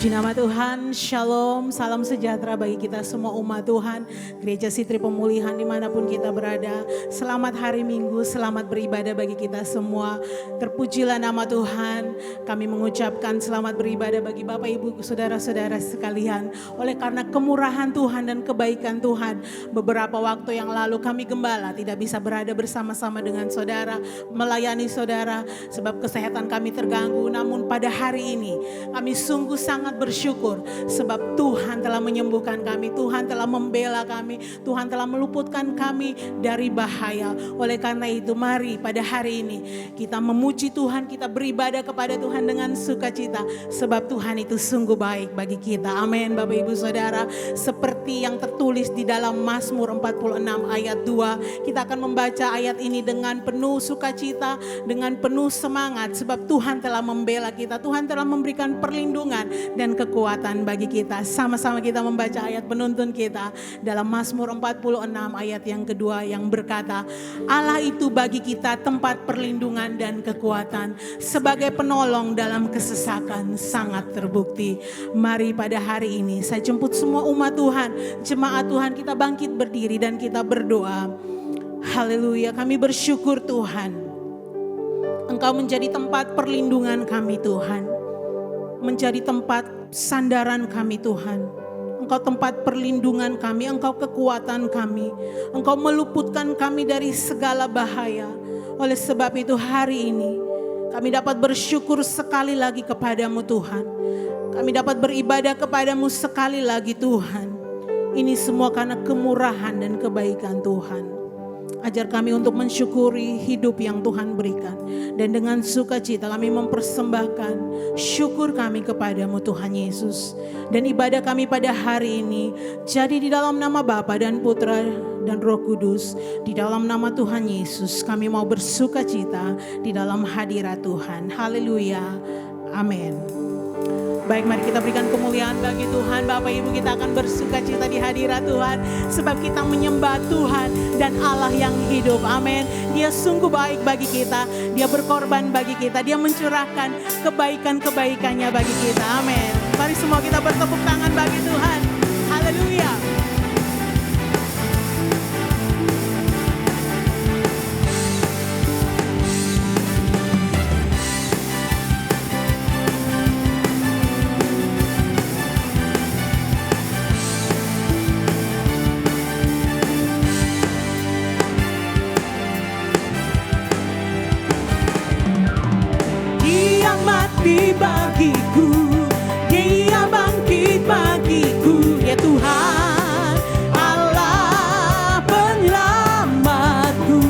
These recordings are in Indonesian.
Puji nama Tuhan, Shalom, salam sejahtera bagi kita semua umat Tuhan. Gereja Sitri Pemulihan dimanapun kita berada. Selamat hari Minggu, selamat beribadah bagi kita semua. Terpujilah nama Tuhan. Kami mengucapkan selamat beribadah bagi Bapak Ibu, saudara-saudara sekalian. Oleh karena kemurahan Tuhan dan kebaikan Tuhan, beberapa waktu yang lalu kami gembala tidak bisa berada bersama-sama dengan saudara, melayani saudara, sebab kesehatan kami terganggu. Namun pada hari ini kami sungguh sangat bersyukur sebab Tuhan telah menyembuhkan kami, Tuhan telah membela kami, Tuhan telah meluputkan kami dari bahaya. Oleh karena itu mari pada hari ini kita memuji Tuhan, kita beribadah kepada Tuhan dengan sukacita sebab Tuhan itu sungguh baik bagi kita. Amin Bapak Ibu Saudara, seperti yang tertulis di dalam Mazmur 46 ayat 2, kita akan membaca ayat ini dengan penuh sukacita, dengan penuh semangat sebab Tuhan telah membela kita, Tuhan telah memberikan perlindungan dan kekuatan bagi kita. Sama-sama kita membaca ayat penuntun kita dalam Mazmur 46 ayat yang kedua yang berkata, Allah itu bagi kita tempat perlindungan dan kekuatan, sebagai penolong dalam kesesakan sangat terbukti. Mari pada hari ini saya jemput semua umat Tuhan, jemaat Tuhan, kita bangkit berdiri dan kita berdoa. Haleluya, kami bersyukur Tuhan, Engkau menjadi tempat perlindungan kami Tuhan, menjadi tempat sandaran kami Tuhan. Engkau tempat perlindungan kami, Engkau kekuatan kami, Engkau meluputkan kami dari segala bahaya. Oleh sebab itu hari ini kami dapat bersyukur sekali lagi kepadamu Tuhan. Kami dapat beribadah kepadamu sekali lagi Tuhan. Ini semua karena kemurahan dan kebaikan Tuhan. Ajar kami untuk mensyukuri hidup yang Tuhan berikan. Dan dengan sukacita kami mempersembahkan syukur kami kepadamu Tuhan Yesus. Dan ibadah kami pada hari ini jadi di dalam nama Bapa dan Putra dan Roh Kudus. Di dalam nama Tuhan Yesus kami mau bersukacita di dalam hadirat Tuhan. Haleluya. Amin. Baik, mari kita berikan kemuliaan bagi Tuhan. Bapak Ibu, kita akan bersukacita di hadirat Tuhan sebab kita menyembah Tuhan dan Allah yang hidup. Amin. Dia sungguh baik bagi kita, Dia berkorban bagi kita, Dia mencurahkan kebaikan-kebaikannya bagi kita. Amin. Mari semua kita bertepuk tangan bagi Tuhan. Haleluya. Bagiku, Dia bangkit bagiku, ya Tuhan, Allah penyelamatku.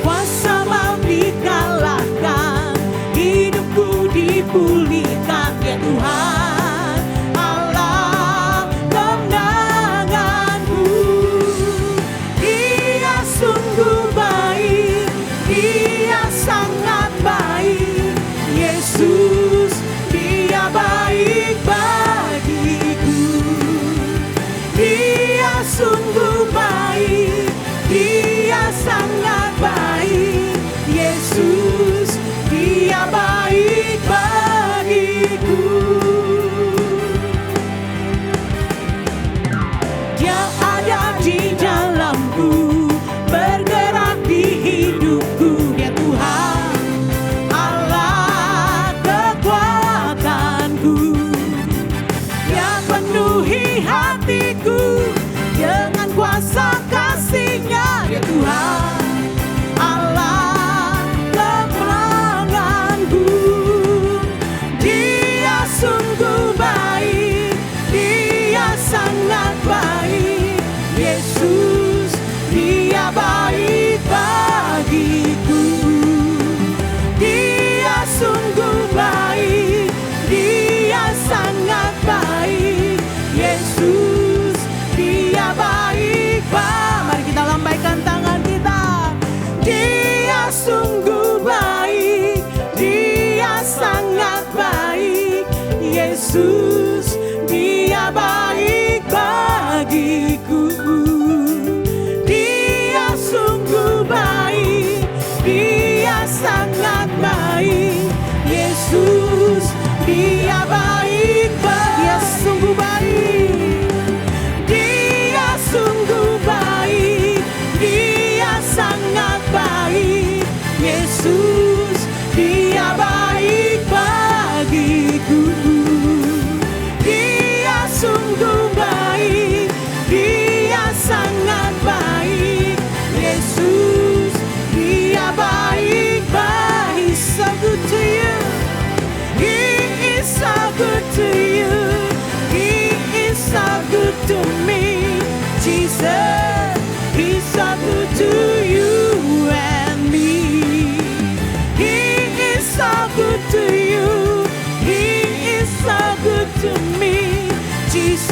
Kuasa maut dikalahkan, hidupku dipulihkan, ya Tuhan, Allah kemenanganku. Dia sungguh baik, Dia sangat baik. Yesus, Dia baik bagiku. Dia sungguh baik, Dia sangat baik. Yesus, Dia baik bagiku. Dia ada di dalamku, bergerak di hidupku, ya Tuhan, hatiku dengan kuasa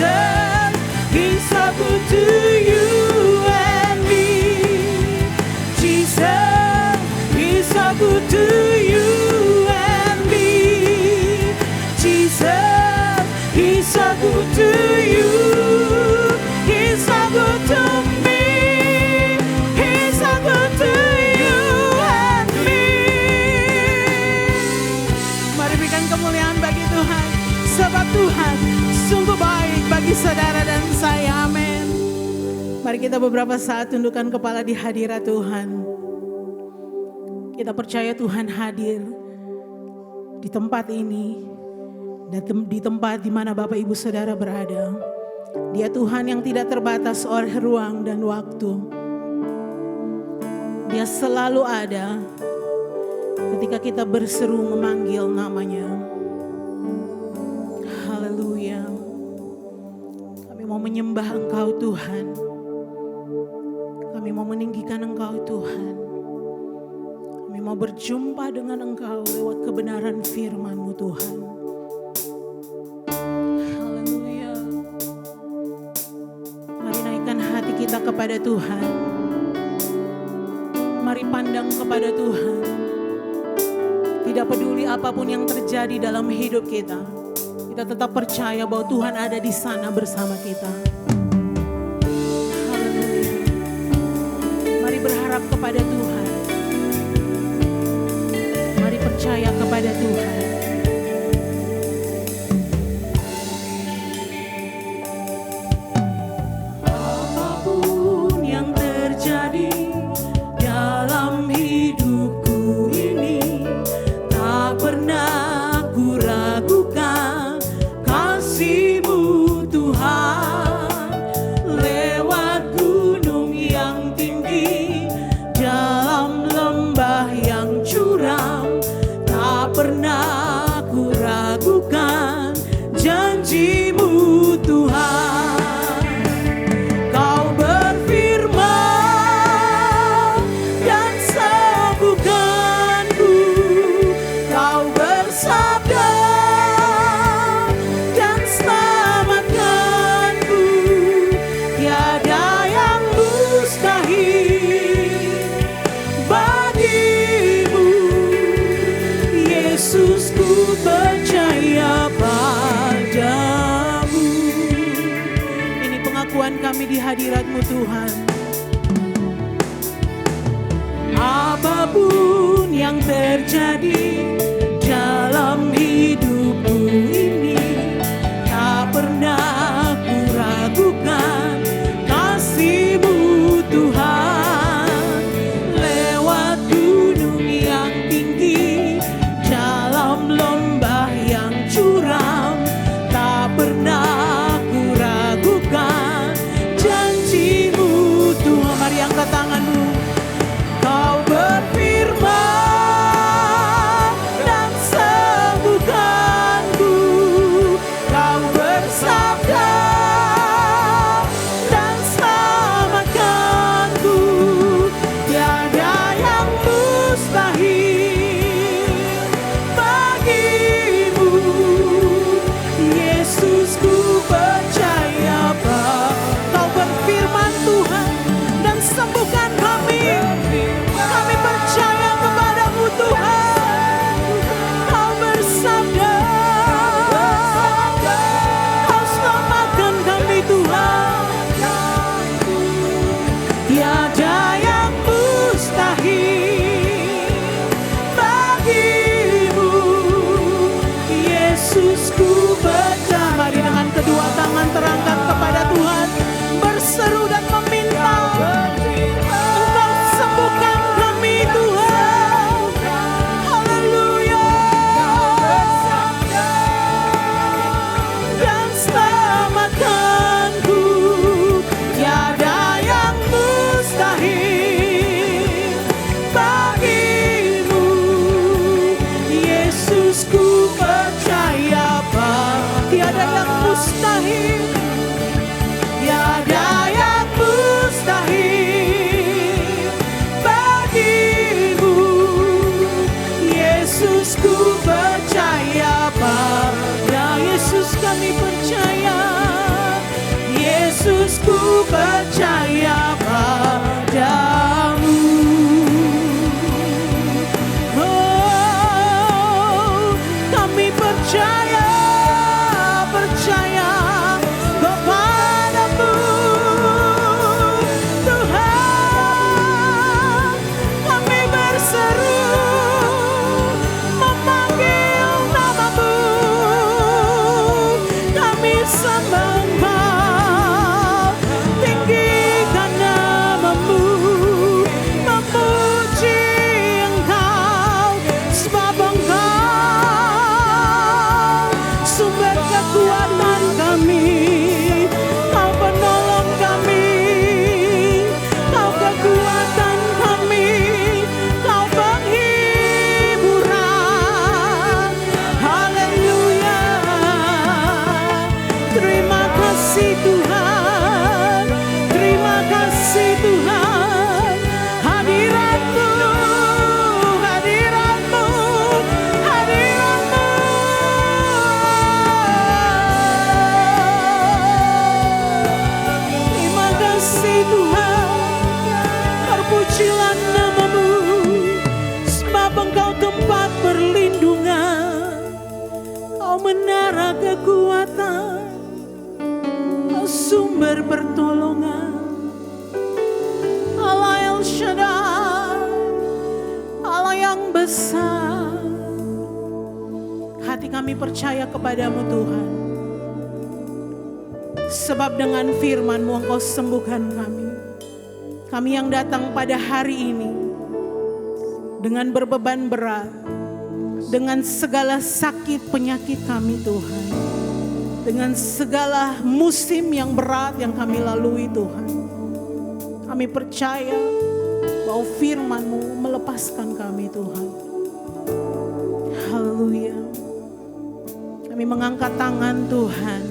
Jesus, He's so good to you and me. Jesus, He's so good to you and me. Jesus, He's so good to you. He's so good to me. He's so good to you and me. Mari berikan kemuliaan bagi Tuhan, sebab Tuhan sungguh baik bagi saudara dan saya. Amin. Mari kita beberapa saat tundukkan kepala di hadirat Tuhan. Kita percaya Tuhan hadir di tempat ini dan di tempat di mana Bapak Ibu Saudara berada. Dia Tuhan yang tidak terbatas oleh ruang dan waktu. Dia selalu ada ketika kita berseru memanggil namanya. Haleluya. Kami mau menyembah Engkau Tuhan. Kami mau meninggikan Engkau Tuhan. Kami mau berjumpa dengan Engkau lewat kebenaran firman-Mu Tuhan. Haleluya. Mari naikkan hati kita kepada Tuhan. Mari pandang kepada Tuhan. Tidak peduli apapun yang terjadi dalam hidup kita, kita tetap percaya bahwa Tuhan ada di sana bersama kita. Haleluya. Mari berharap kepada Tuhan. Mari percaya kepada Tuhan. Apapun yang terjadi dalam hidupku ini, tak pernah ku ragukan kasih-Mu Tuhan. Lewat gunung yang tinggi, dalam lembah yang curam, tak pernah ku ragukan janji-Mu Tuhan. Kau berfirman dan sembuhkanku, Kau bersabda dan selamatkanku. Tiada yang mustahil bagi-Mu, Yesus, ku percaya padamu. Ini pengakuan kami di hadirat-Mu Tuhan. Apapun yang terjadi dalam hidupku ini, tak pernah ku ragukan kasih-Mu Tuhan. Lewat gunung yang tinggi, dalam lembah yang curam, tak pernah ku ragukan janji-Mu Tuhan. Mari angkat tanganmu. Kau berfirman dan sembuhkanku, Kau bersabda dan selamatkanku. Tiada yang mustahil bagi-Mu, Yesus, ku percaya Kau berfirman Tuhan dan sembuhkan kami. Kami percaya kepada-Mu Tuhan. Kau bersabda, Kau selamatkan kami Tuhan. Tiada yang mustahil bagi-Mu, Yesus, ku percaya. Mari dengan kedua tangan terangkat kepada Tuhan, berseru dan meminta, Engkau sembuhkan kami Tuhan. Haleluya. Dan selamatkanku. Tiada yang mustahil bagi-Mu, Yesus, ku percaya tiada yang mustahil. Tiada yang kasih Tuhan, hadirat-Mu, hadirat-Mu, hadirat-Mu. Terima kasih Tuhan, terpujilah nama-Mu, sebab Engkau tempat perlindungan, Kau menara kekuatan, Kau sumber pertolongan. Allah El Shaddai, Allah yang besar. Hati kami percaya kepadamu Tuhan, sebab dengan firman-Mu Engkau sembuhkan kami. Kami yang datang pada hari ini dengan berbeban berat, dengan segala sakit penyakit kami Tuhan, dengan segala musim yang berat yang kami lalui Tuhan. Kami percaya bahwa firman-Mu melepaskan kami Tuhan. Haleluya. Kami mengangkat tangan Tuhan,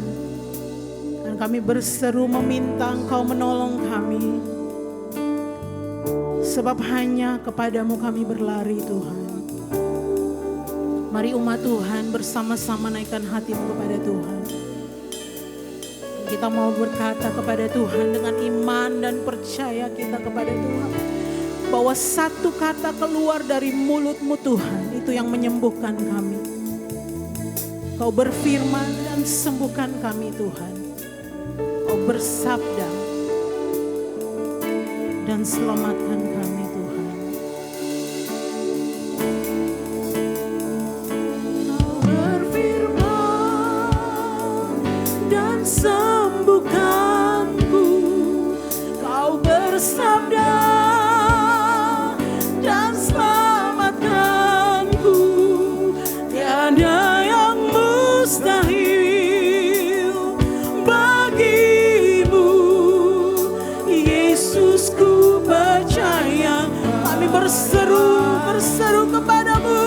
dan kami berseru meminta Engkau menolong kami. Sebab hanya kepadamu kami berlari Tuhan. Mari umat Tuhan bersama-sama naikkan hatimu kepada Tuhan. Kita mau berkata kepada Tuhan dengan iman dan percaya kita kepada Tuhan, bahwa satu kata keluar dari mulut-Mu Tuhan, itu yang menyembuhkan kami. Kau berfirman dan sembuhkan kami Tuhan. Kau bersabda dan selamatkan kami Tuhan. Kau berfirman dan sembuhkanku, Kau bersabda dan selamatkanku. Tiada yang mustahil bagimu, Yesus ku percaya. Kami berseru kepadamu.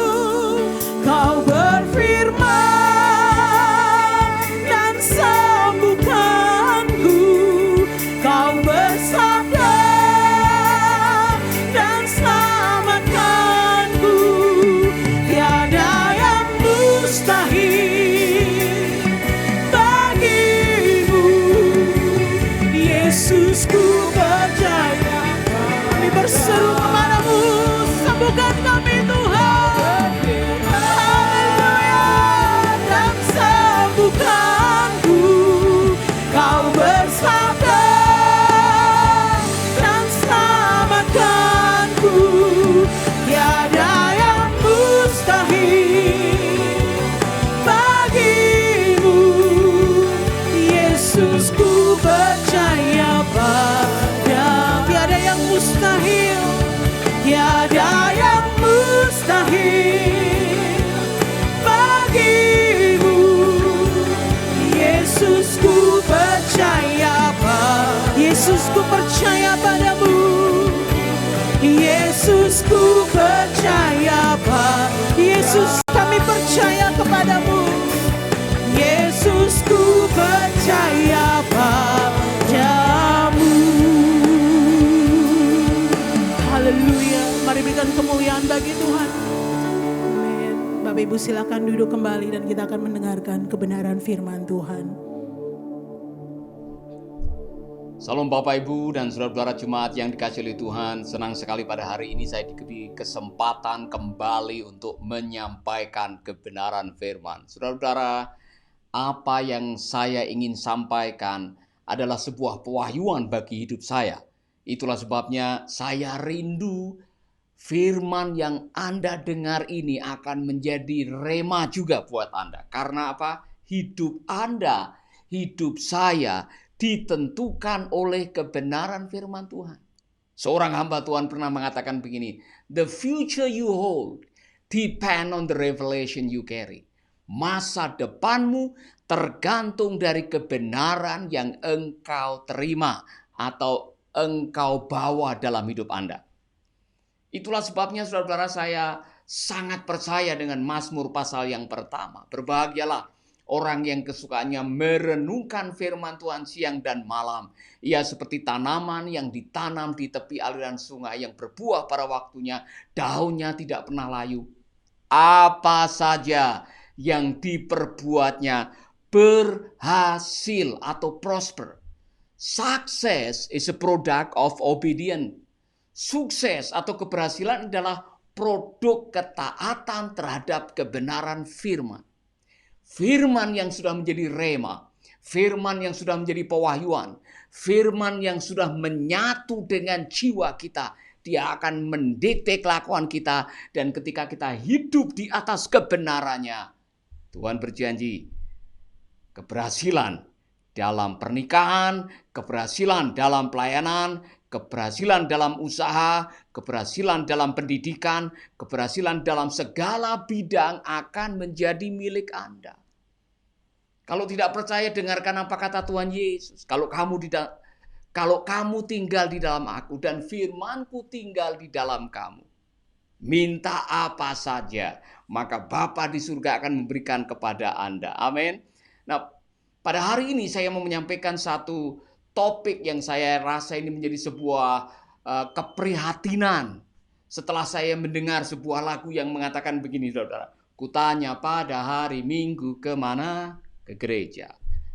Kau berfirman dan sembuhkanku, Kau bersabda dan selamatkanku. Tiada yang mustahil bagimu, Yesus ku percaya. Kami berseru kepadamu, sembuhkan kami Tuhan. Haleluya. Dan sembuhkanku, Kau bersabda dan selamatkanku. Tiada yang mustahil bagimu, Yesus ku percaya pada. Tiada yang mustahil, tiada yang mustahil bagimu, Yesus ku percaya pada. Yesus ku percaya padamu, Yesus ku percaya pada. Yesus, kami percaya kepadamu. Yesus ku percaya padamu. Haleluya. Mari berikan kemuliaan bagi Tuhan. Amin. Bapak Ibu silakan duduk kembali dan kita akan mendengarkan kebenaran firman Tuhan. Salam Bapak Ibu dan saudara-saudara jemaat yang dikasihi oleh Tuhan. Senang sekali pada hari ini saya diberi kesempatan kembali untuk menyampaikan kebenaran firman. Saudara-saudara, apa yang saya ingin sampaikan adalah sebuah pewahyuan bagi hidup saya. Itulah sebabnya saya rindu firman yang Anda dengar ini akan menjadi rema juga buat Anda. Karena apa? Hidup Anda, hidup saya ditentukan oleh kebenaran firman Tuhan. Seorang hamba Tuhan pernah mengatakan begini, the future you hold depend on the revelation you carry. Masa depanmu tergantung dari kebenaran yang engkau terima atau engkau bawa dalam hidup Anda. Itulah sebabnya saudara-saudara, saya sangat percaya dengan Mazmur pasal yang pertama. Berbahagialah Orang yang kesukaannya merenungkan firman Tuhan siang dan malam. Ia seperti tanaman yang ditanam di tepi aliran sungai yang berbuah pada waktunya. Daunnya tidak pernah layu. Apa saja yang diperbuatnya berhasil atau prosper. Success is a product of obedience. Sukses atau keberhasilan adalah produk ketaatan terhadap kebenaran firman. Firman yang sudah menjadi rema, firman yang sudah menjadi pewahyuan, firman yang sudah menyatu dengan jiwa kita. Dia akan mendikte kelakuan kita, dan ketika kita hidup di atas kebenarannya, Tuhan berjanji keberhasilan dalam pernikahan, keberhasilan dalam pelayanan, keberhasilan dalam usaha, keberhasilan dalam pendidikan, keberhasilan dalam segala bidang akan menjadi milik Anda. Kalau tidak percaya, dengarkan apa kata Tuhan Yesus. Kalau kamu tinggal di dalam aku dan firman-Ku tinggal di dalam kamu, minta apa saja, maka Bapa di surga akan memberikan kepada Anda. Amin. Nah, pada hari ini saya mau menyampaikan satu topik yang saya rasa ini menjadi sebuah keprihatinan. Setelah saya mendengar sebuah lagu yang mengatakan begini, saudara. Kutanya pada hari Minggu kemana? Ke gereja.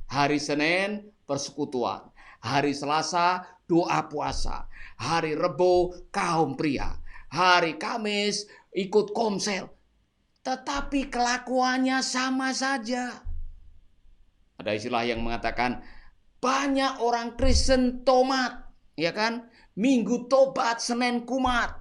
Hari Senin persekutuan. Hari Selasa doa puasa. Hari Rebo kaum pria. Hari Kamis ikut komsel. Tetapi kelakuannya sama saja. Ada istilah yang mengatakan banyak orang Kristen tomat, ya kan? Minggu tobat, Senin kumat.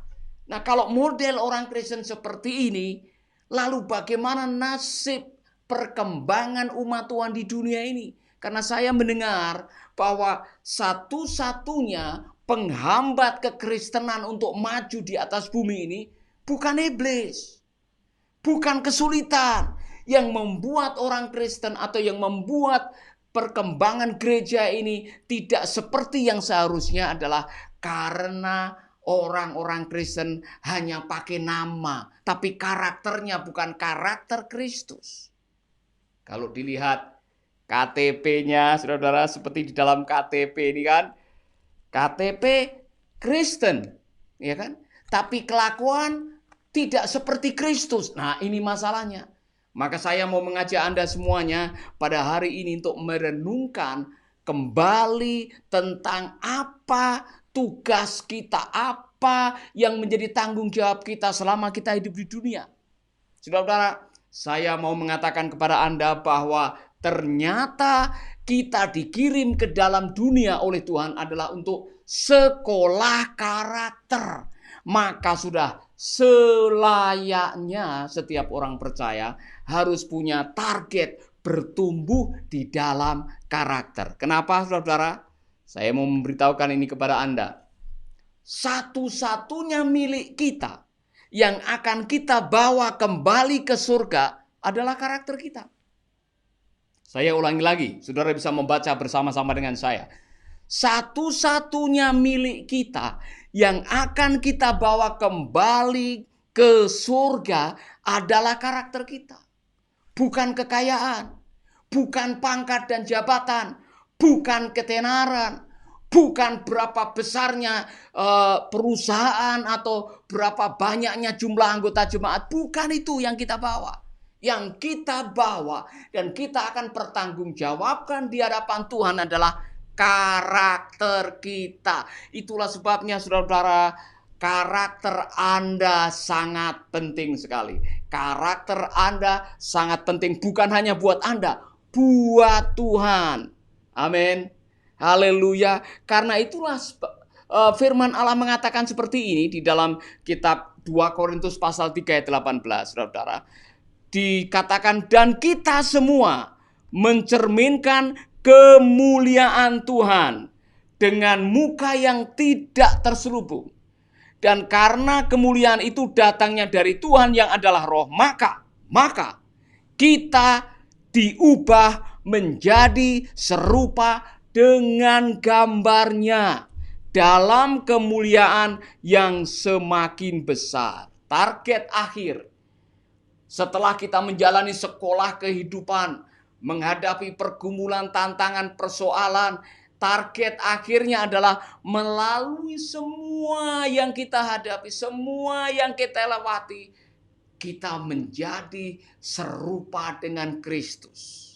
Nah, kalau model orang Kristen seperti ini, lalu bagaimana nasib perkembangan umat Tuhan di dunia ini? Karena saya mendengar bahwa satu-satunya penghambat kekristenan untuk maju di atas bumi ini bukan iblis, bukan kesulitan. Yang membuat orang Kristen atau yang membuat perkembangan gereja ini tidak seperti yang seharusnya adalah karena orang-orang Kristen hanya pakai nama, tapi karakternya bukan karakter Kristus. Kalau dilihat KTP-nya, saudara, seperti di dalam KTP ini kan, KTP Kristen, ya kan? Tapi kelakuan tidak seperti Kristus. Nah, ini masalahnya. Maka saya mau mengajak Anda semuanya pada hari ini untuk merenungkan kembali tentang apa tugas kita, apa yang menjadi tanggung jawab kita selama kita hidup di dunia. Saudara-saudara, saya mau mengatakan kepada Anda bahwa ternyata kita dikirim ke dalam dunia oleh Tuhan adalah untuk sekolah karakter. Maka sudah selayaknya setiap orang percaya harus punya target bertumbuh di dalam karakter. Kenapa, saudara? Saya mau memberitahukan ini kepada Anda. Satu-satunya milik kita yang akan kita bawa kembali ke surga adalah karakter kita. Saya ulangi lagi, saudara bisa membaca bersama-sama dengan saya. Satu-satunya milik kita yang akan kita bawa kembali ke surga adalah karakter kita. Bukan kekayaan, bukan pangkat dan jabatan, bukan ketenaran, bukan berapa besarnya perusahaan atau berapa banyaknya jumlah anggota jemaat. Bukan itu yang kita bawa. Yang kita bawa dan kita akan pertanggungjawabkan di hadapan Tuhan adalah karakter kita. Itulah sebabnya, saudara-saudara, karakter Anda sangat penting sekali. Karakter Anda sangat penting bukan hanya buat Anda, buat Tuhan. Amin. Haleluya. Karena itulah firman Allah mengatakan seperti ini di dalam kitab 2 Korintus pasal 3 ayat 18, saudara-saudara. Dikatakan, dan kita semua mencerminkan kemuliaan Tuhan dengan muka yang tidak terselubung. Dan karena kemuliaan itu datangnya dari Tuhan yang adalah Roh, maka kita diubah menjadi serupa dengan gambarnya dalam kemuliaan yang semakin besar. Target akhir setelah kita menjalani sekolah kehidupan, menghadapi pergumulan, tantangan, persoalan. Target akhirnya adalah melalui semua yang kita hadapi, semua yang kita lewati, kita menjadi serupa dengan Kristus.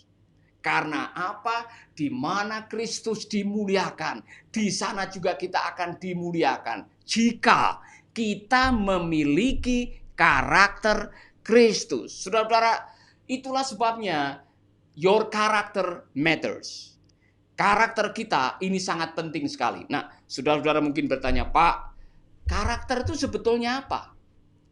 Karena apa? Di mana Kristus dimuliakan, di sana juga kita akan dimuliakan. Jika kita memiliki karakter Kristus. Saudara-saudara, itulah sebabnya your character matters. Karakter kita ini sangat penting sekali. Nah, saudara-saudara mungkin bertanya, Pak, karakter itu sebetulnya apa?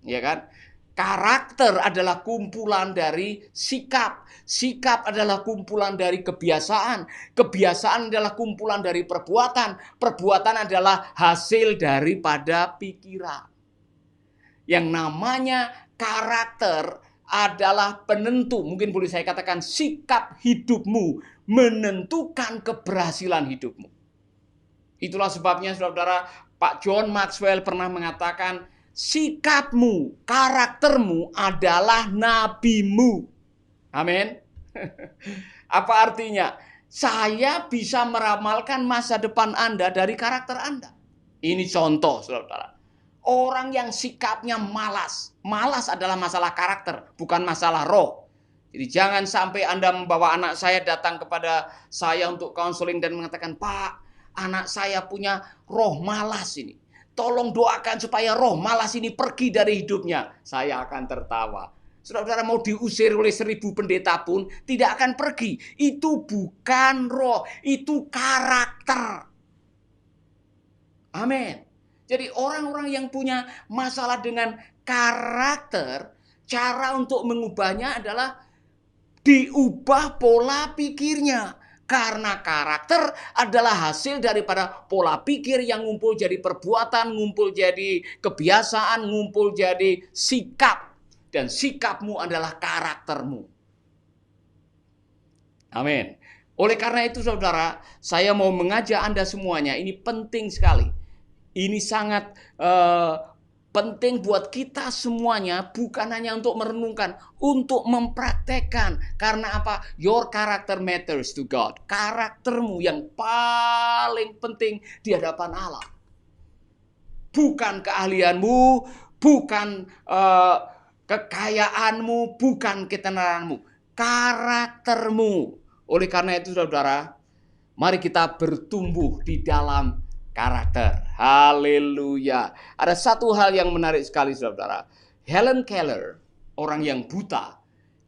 Ya kan? Karakter adalah kumpulan dari sikap. Sikap adalah kumpulan dari kebiasaan. Kebiasaan adalah kumpulan dari perbuatan. Perbuatan adalah hasil daripada pikiran. Yang namanya karakter adalah penentu. Mungkin boleh saya katakan sikap hidupmu menentukan keberhasilan hidupmu. Itulah sebabnya saudara-saudara, Pak John Maxwell pernah mengatakan, sikapmu, karaktermu adalah nabimu. Amin. Apa artinya? Saya bisa meramalkan masa depan Anda dari karakter Anda. Ini contoh, saudara-saudara. Orang yang sikapnya malas. Malas adalah masalah karakter, bukan masalah roh. Jadi jangan sampai Anda membawa anak saya datang kepada saya untuk konseling dan mengatakan, Pak, anak saya punya roh malas ini. Tolong doakan supaya roh malas ini pergi dari hidupnya. Saya akan tertawa. Saudara-saudara, mau diusir oleh 1000 pendeta pun tidak akan pergi. Itu bukan roh, itu karakter. Amin. Jadi orang-orang yang punya masalah dengan karakter, cara untuk mengubahnya adalah diubah pola pikirnya. Karena karakter adalah hasil daripada pola pikir yang ngumpul jadi perbuatan, ngumpul jadi kebiasaan, ngumpul jadi sikap. Dan sikapmu adalah karaktermu. Amin. Oleh karena itu saudara, saya mau mengajak Anda semuanya, ini penting sekali. Ini sangat penting buat kita semuanya, bukan hanya untuk merenungkan, untuk mempraktekkan. Karena apa? Your character matters to God. Karaktermu yang paling penting di hadapan Allah. Bukan keahlianmu, bukan kekayaanmu, bukan ketenaranmu. Karaktermu. Oleh karena itu saudara, mari kita bertumbuh di dalam karakter. Haleluya. Ada satu hal yang menarik sekali saudara. Helen Keller, orang yang buta,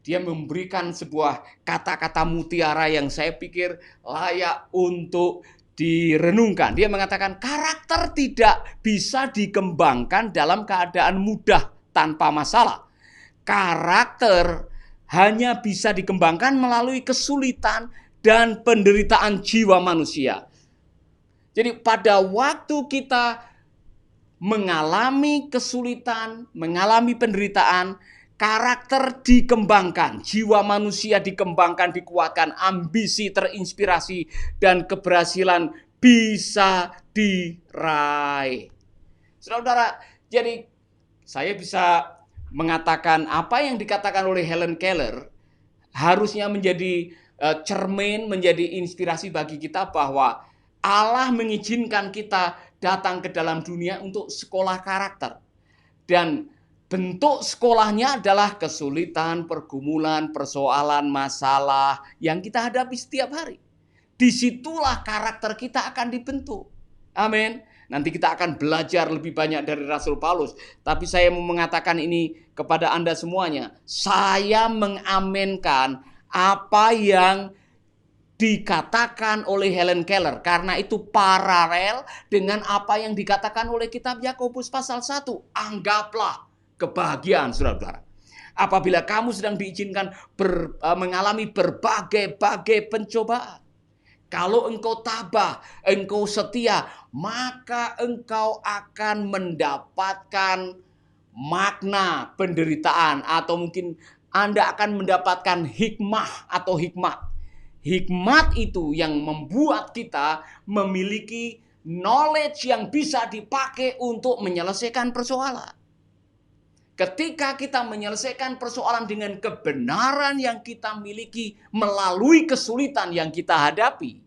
dia memberikan sebuah kata-kata mutiara yang saya pikir layak untuk direnungkan. Dia mengatakan karakter tidak bisa dikembangkan dalam keadaan mudah tanpa masalah. Karakter hanya bisa dikembangkan melalui kesulitan dan penderitaan jiwa manusia. Jadi pada waktu kita mengalami kesulitan, mengalami penderitaan, karakter dikembangkan, jiwa manusia dikembangkan, dikuatkan, ambisi terinspirasi, dan keberhasilan bisa diraih. Saudara-saudara, jadi saya bisa mengatakan apa yang dikatakan oleh Helen Keller harusnya menjadi cermin, menjadi inspirasi bagi kita bahwa Allah mengizinkan kita datang ke dalam dunia untuk sekolah karakter. Dan bentuk sekolahnya adalah kesulitan, pergumulan, persoalan, masalah yang kita hadapi setiap hari. Disitulah karakter kita akan dibentuk. Amin. Nanti kita akan belajar lebih banyak dari Rasul Paulus. Tapi saya mau mengatakan ini kepada Anda semuanya. Saya mengaminkan apa yang dikatakan oleh Helen Keller, karena itu paralel dengan apa yang dikatakan oleh kitab Yakobus pasal 1. Anggaplah kebahagiaan saudara-saudara apabila kamu sedang diizinkan mengalami berbagai-bagai pencobaan. Kalau engkau tabah, engkau setia, maka engkau akan mendapatkan makna penderitaan, atau mungkin Anda akan mendapatkan hikmah atau hikmat. Hikmat itu yang membuat kita memiliki knowledge yang bisa dipakai untuk menyelesaikan persoalan. Ketika kita menyelesaikan persoalan dengan kebenaran yang kita miliki melalui kesulitan yang kita hadapi,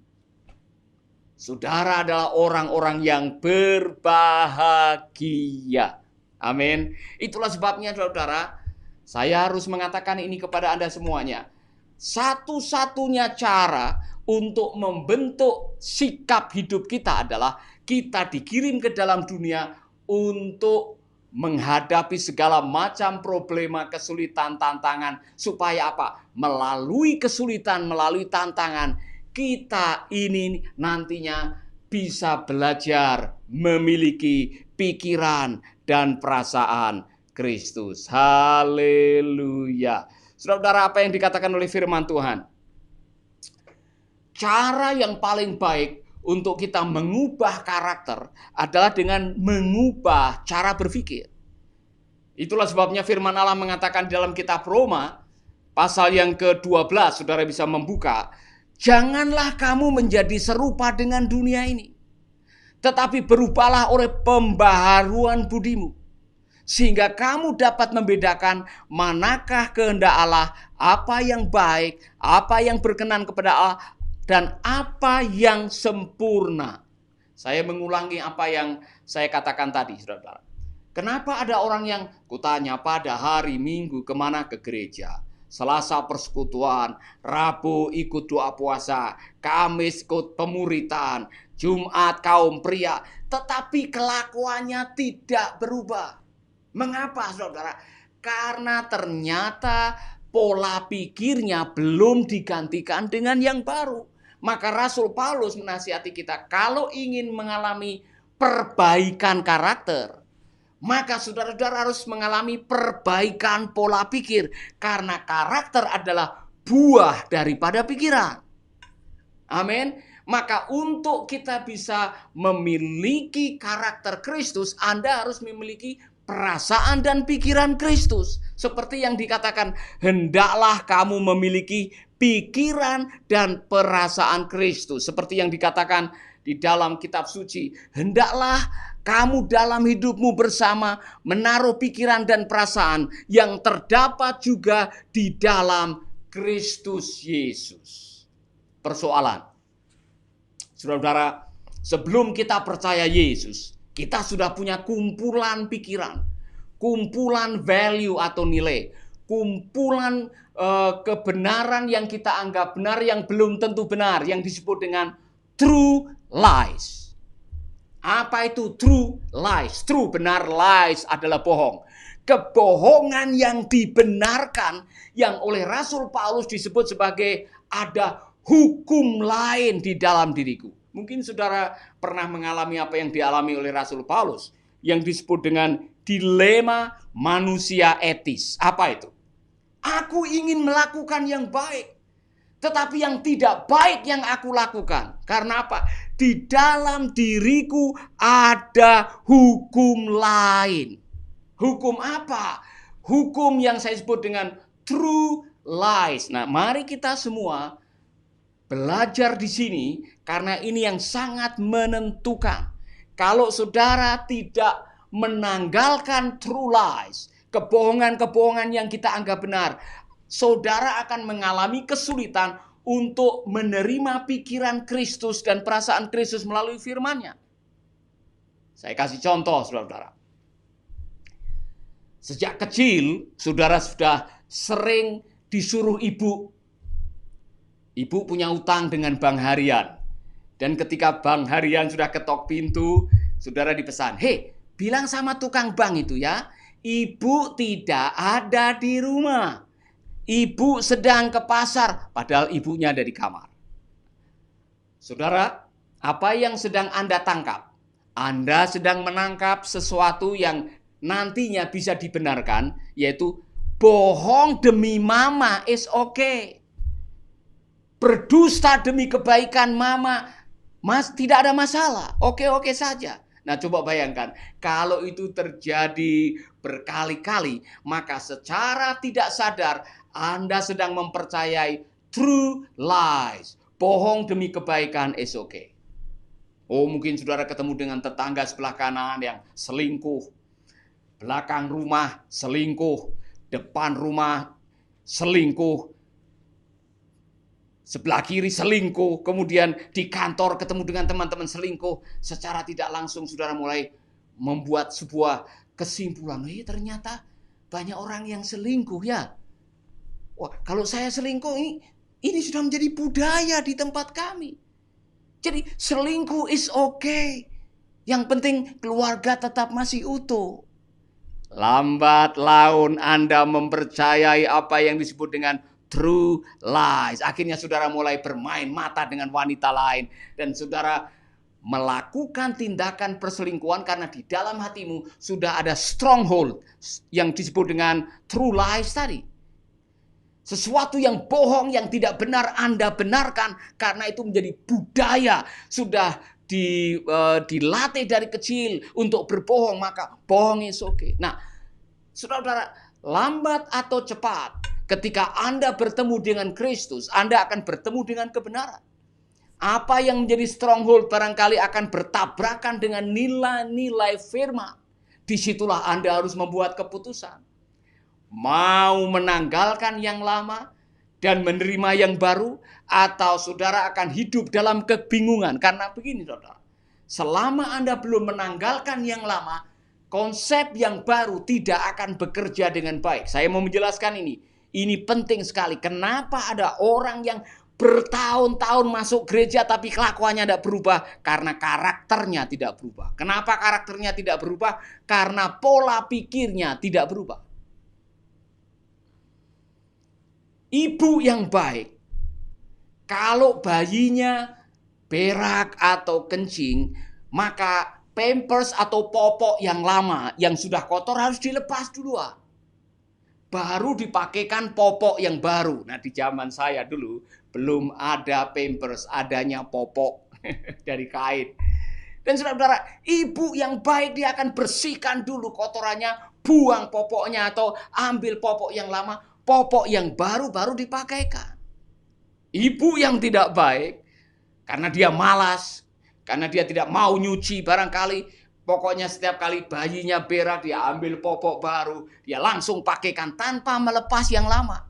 saudara adalah orang-orang yang berbahagia. Amin. Itulah sebabnya saudara, saya harus mengatakan ini kepada Anda semuanya. Satu-satunya cara untuk membentuk sikap hidup kita adalah kita dikirim ke dalam dunia untuk menghadapi segala macam problema, kesulitan, tantangan. Supaya apa? Melalui kesulitan, melalui tantangan, kita ini nantinya bisa belajar memiliki pikiran dan perasaan Kristus. Haleluya. Saudara-saudara, apa yang dikatakan oleh firman Tuhan? Cara yang paling baik untuk kita mengubah karakter adalah dengan mengubah cara berpikir. Itulah sebabnya firman Allah mengatakan dalam kitab Roma, pasal yang ke-12, saudara bisa membuka, janganlah kamu menjadi serupa dengan dunia ini, tetapi berubahlah oleh pembaharuan budimu, sehingga kamu dapat membedakan manakah kehendak Allah, apa yang baik, apa yang berkenan kepada Allah, dan apa yang sempurna. Saya mengulangi apa yang saya katakan tadi, saudara. Kenapa ada orang yang kutanya pada hari Minggu kemana ke gereja, Selasa persekutuan, Rabu ikut doa puasa, Kamis ikut pemuritan, Jumat kaum pria, tetapi kelakuannya tidak berubah. Mengapa, saudara? Karena ternyata pola pikirnya belum digantikan dengan yang baru. Maka Rasul Paulus menasihati kita, kalau ingin mengalami perbaikan karakter, maka saudara-saudara harus mengalami perbaikan pola pikir. Karena karakter adalah buah daripada pikiran. Amin. Maka untuk kita bisa memiliki karakter Kristus, Anda harus memiliki perasaan dan pikiran Kristus. Seperti yang dikatakan, hendaklah kamu memiliki pikiran dan perasaan Kristus. Seperti yang dikatakan di dalam kitab suci, hendaklah kamu dalam hidupmu bersama menaruh pikiran dan perasaan yang terdapat juga di dalam Kristus Yesus. Persoalan, saudara-saudara, sebelum kita percaya Yesus, kita sudah punya kumpulan pikiran, kumpulan value atau nilai, kumpulan kebenaran yang kita anggap benar yang belum tentu benar, yang disebut dengan true lies. Apa itu true lies? True benar, lies adalah bohong. Kebohongan yang dibenarkan, yang oleh Rasul Paulus disebut sebagai ada hukum lain di dalam diriku. Mungkin saudara pernah mengalami apa yang dialami oleh Rasul Paulus, yang disebut dengan dilema manusia etis. Apa itu? Aku ingin melakukan yang baik, tetapi yang tidak baik yang aku lakukan. Karena apa? Di dalam diriku ada hukum lain. Hukum apa? Hukum yang saya sebut dengan true lies. Nah, mari kita semua belajar di sini, karena ini yang sangat menentukan. Kalau saudara tidak menanggalkan true lies, kebohongan-kebohongan yang kita anggap benar, saudara akan mengalami kesulitan untuk menerima pikiran Kristus dan perasaan Kristus melalui firman-Nya. Saya kasih contoh, saudara-saudara. Sejak kecil, saudara sudah sering disuruh ibu punya utang dengan bank harian. Dan ketika bank harian sudah ketok pintu, saudara dipesan, "Hei, bilang sama tukang bank itu ya, ibu tidak ada di rumah. Ibu sedang ke pasar," padahal ibunya ada di kamar. Saudara, apa yang sedang Anda tangkap? Anda sedang menangkap sesuatu yang nantinya bisa dibenarkan, yaitu bohong demi mama is okay. Berdusta demi kebaikan mama, tidak ada masalah, oke-oke saja. Nah, coba bayangkan, kalau itu terjadi berkali-kali, maka secara tidak sadar Anda sedang mempercayai true lies. Bohong demi kebaikan is okay. Oh, mungkin saudara ketemu dengan tetangga sebelah kanan yang selingkuh. belakang rumah selingkuh, depan rumah selingkuh, sebelah kiri selingkuh, kemudian di kantor ketemu dengan teman-teman selingkuh. Secara tidak langsung saudara mulai membuat sebuah kesimpulan, ternyata banyak orang yang selingkuh ya. Wah, kalau saya selingkuh ini sudah menjadi budaya di tempat kami. Jadi selingkuh is okay. Yang penting keluarga tetap masih utuh. Lambat laun Anda mempercayai apa yang disebut dengan true lies. Akhirnya saudara mulai bermain mata dengan wanita lain. Dan saudara melakukan tindakan perselingkuhan karena di dalam hatimu sudah ada stronghold yang disebut dengan true lies tadi. Sesuatu yang bohong, yang tidak benar Anda benarkan karena itu menjadi budaya. Sudah dilatih dari kecil untuk berbohong, maka bohong is okay. Nah, saudara-saudara, lambat atau cepat ketika Anda bertemu dengan Kristus, Anda akan bertemu dengan kebenaran. Apa yang menjadi stronghold barangkali akan bertabrakan dengan nilai-nilai firman. Disitulah Anda harus membuat keputusan. Mau menanggalkan yang lama dan menerima yang baru, atau saudara akan hidup dalam kebingungan. Karena begini saudara, selama Anda belum menanggalkan yang lama, konsep yang baru tidak akan bekerja dengan baik. Saya mau menjelaskan ini. Ini penting sekali. Kenapa ada orang yang bertahun-tahun masuk gereja tapi kelakuannya tidak berubah? Karena karakternya tidak berubah. Kenapa karakternya tidak berubah? Karena pola pikirnya tidak berubah. Ibu yang baik, kalau bayinya berak atau kencing, maka pampers atau popok yang lama yang sudah kotor harus dilepas duluan. Baru dipakaikan popok yang baru. Nah, di zaman saya dulu belum ada pampers, adanya popok dari kain. Dan saudara-saudara, ibu yang baik dia akan bersihkan dulu kotorannya, buang popoknya atau ambil popok yang lama, popok yang baru dipakaikan. Ibu yang tidak baik, karena dia malas, karena dia tidak mau nyuci barangkali, pokoknya setiap kali bayinya berak, dia ambil popok baru, dia langsung pakaikan tanpa melepas yang lama.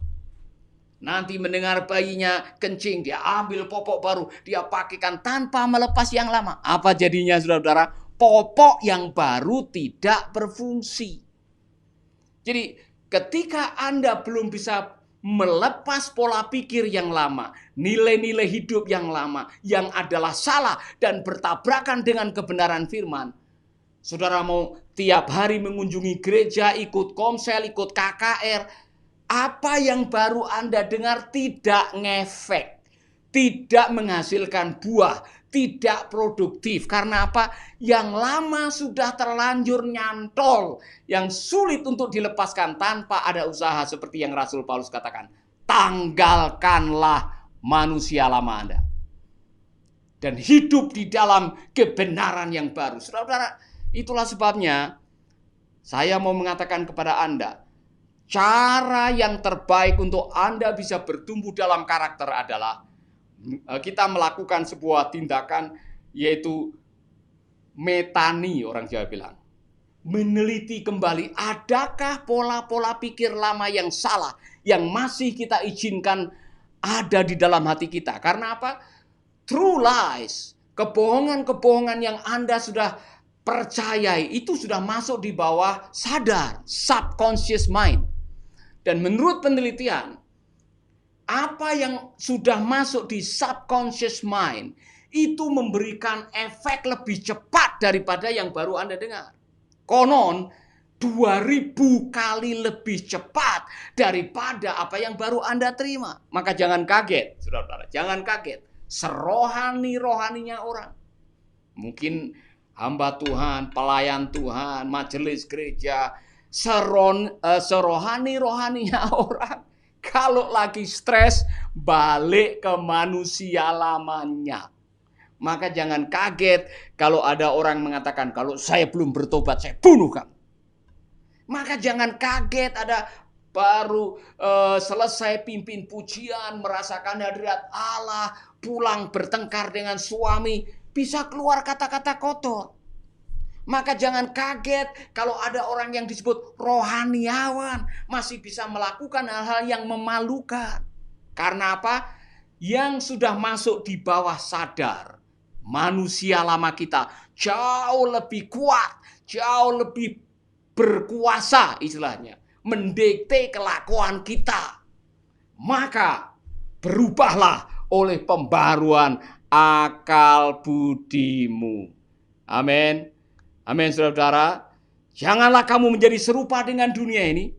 Nanti mendengar bayinya kencing, dia ambil popok baru, dia pakaikan tanpa melepas yang lama. Apa jadinya saudara-saudara? Popok yang baru tidak berfungsi. Jadi ketika Anda belum bisa melepas pola pikir yang lama, nilai-nilai hidup yang lama, yang adalah salah dan bertabrakan dengan kebenaran firman, saudara mau tiap hari mengunjungi gereja, ikut komsel, ikut KKR, apa yang baru Anda dengar tidak ngefek, tidak menghasilkan buah, tidak produktif. Karena apa? Yang lama sudah terlanjur nyantol, yang sulit untuk dilepaskan tanpa ada usaha, seperti yang Rasul Paulus katakan, tanggalkanlah manusia lama Anda dan hidup di dalam kebenaran yang baru. Saudara-saudara, itulah sebabnya saya mau mengatakan kepada Anda, cara yang terbaik untuk Anda bisa bertumbuh dalam karakter adalah kita melakukan sebuah tindakan, yaitu metani, orang Jawa bilang. Meneliti kembali, adakah pola-pola pikir lama yang salah, yang masih kita izinkan ada di dalam hati kita. Karena apa? True lies, kebohongan-kebohongan yang Anda sudah percayai, itu sudah masuk di bawah sadar, subconscious mind. Dan menurut penelitian, apa yang sudah masuk di subconscious mind itu memberikan efek lebih cepat daripada yang baru Anda dengar. Konon 2000 kali lebih cepat daripada apa yang baru Anda terima. Maka jangan kaget, saudara-saudara, jangan kaget. Serohani-rohaninya orang, mungkin hamba Tuhan, pelayan Tuhan, majelis gereja, serohani-rohaninya orang, kalau lagi stres, balik ke manusia lamanya. Maka jangan kaget kalau ada orang mengatakan, kalau saya belum bertobat, saya bunuh kamu. Maka jangan kaget ada baru selesai pimpin pujian, merasakan hadirat Allah, pulang bertengkar dengan suami, bisa keluar kata-kata kotor. Maka jangan kaget kalau ada orang yang disebut rohaniawan masih bisa melakukan hal-hal yang memalukan. Karena apa? Yang sudah masuk di bawah sadar, manusia lama kita jauh lebih kuat, jauh lebih berkuasa istilahnya, mendikte kelakuan kita. Maka berubahlah oleh pembaruan akal budimu. Amin. Amin, saudara-saudara. Janganlah kamu menjadi serupa dengan dunia ini,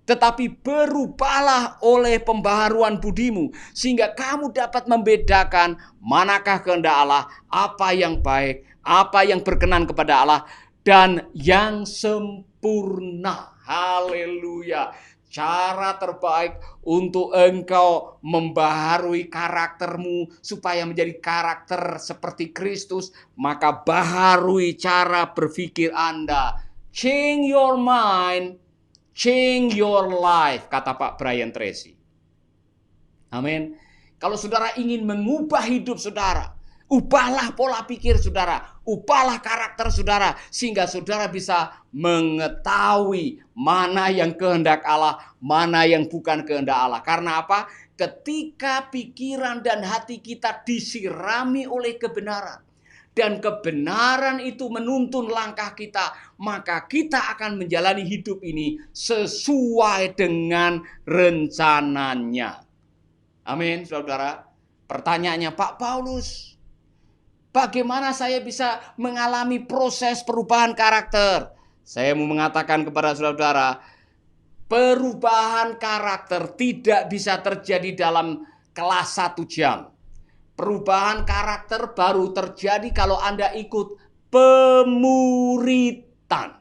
tetapi berubahlah oleh pembaharuan budimu, sehingga kamu dapat membedakan manakah kehendak Allah, apa yang baik, apa yang berkenan kepada Allah, dan yang sempurna. Haleluya. Cara terbaik untuk engkau membaharui karaktermu supaya menjadi karakter seperti Kristus, maka baharui cara berpikir Anda. Change your mind, change your life, kata Pak Brian Tracy. Amin. Kalau saudara ingin mengubah hidup saudara, ubahlah pola pikir saudara, ubahlah karakter saudara, sehingga saudara bisa mengetahui mana yang kehendak Allah, mana yang bukan kehendak Allah. Karena apa? Ketika pikiran dan hati kita disirami oleh kebenaran, dan kebenaran itu menuntun langkah kita, maka kita akan menjalani hidup ini sesuai dengan rencananya. Amin, saudara. Pertanyaannya, Pak Paulus, bagaimana saya bisa mengalami proses perubahan karakter? Saya mau mengatakan kepada saudara, perubahan karakter tidak bisa terjadi dalam kelas 1 jam. Perubahan karakter baru terjadi kalau Anda ikut pemuritan.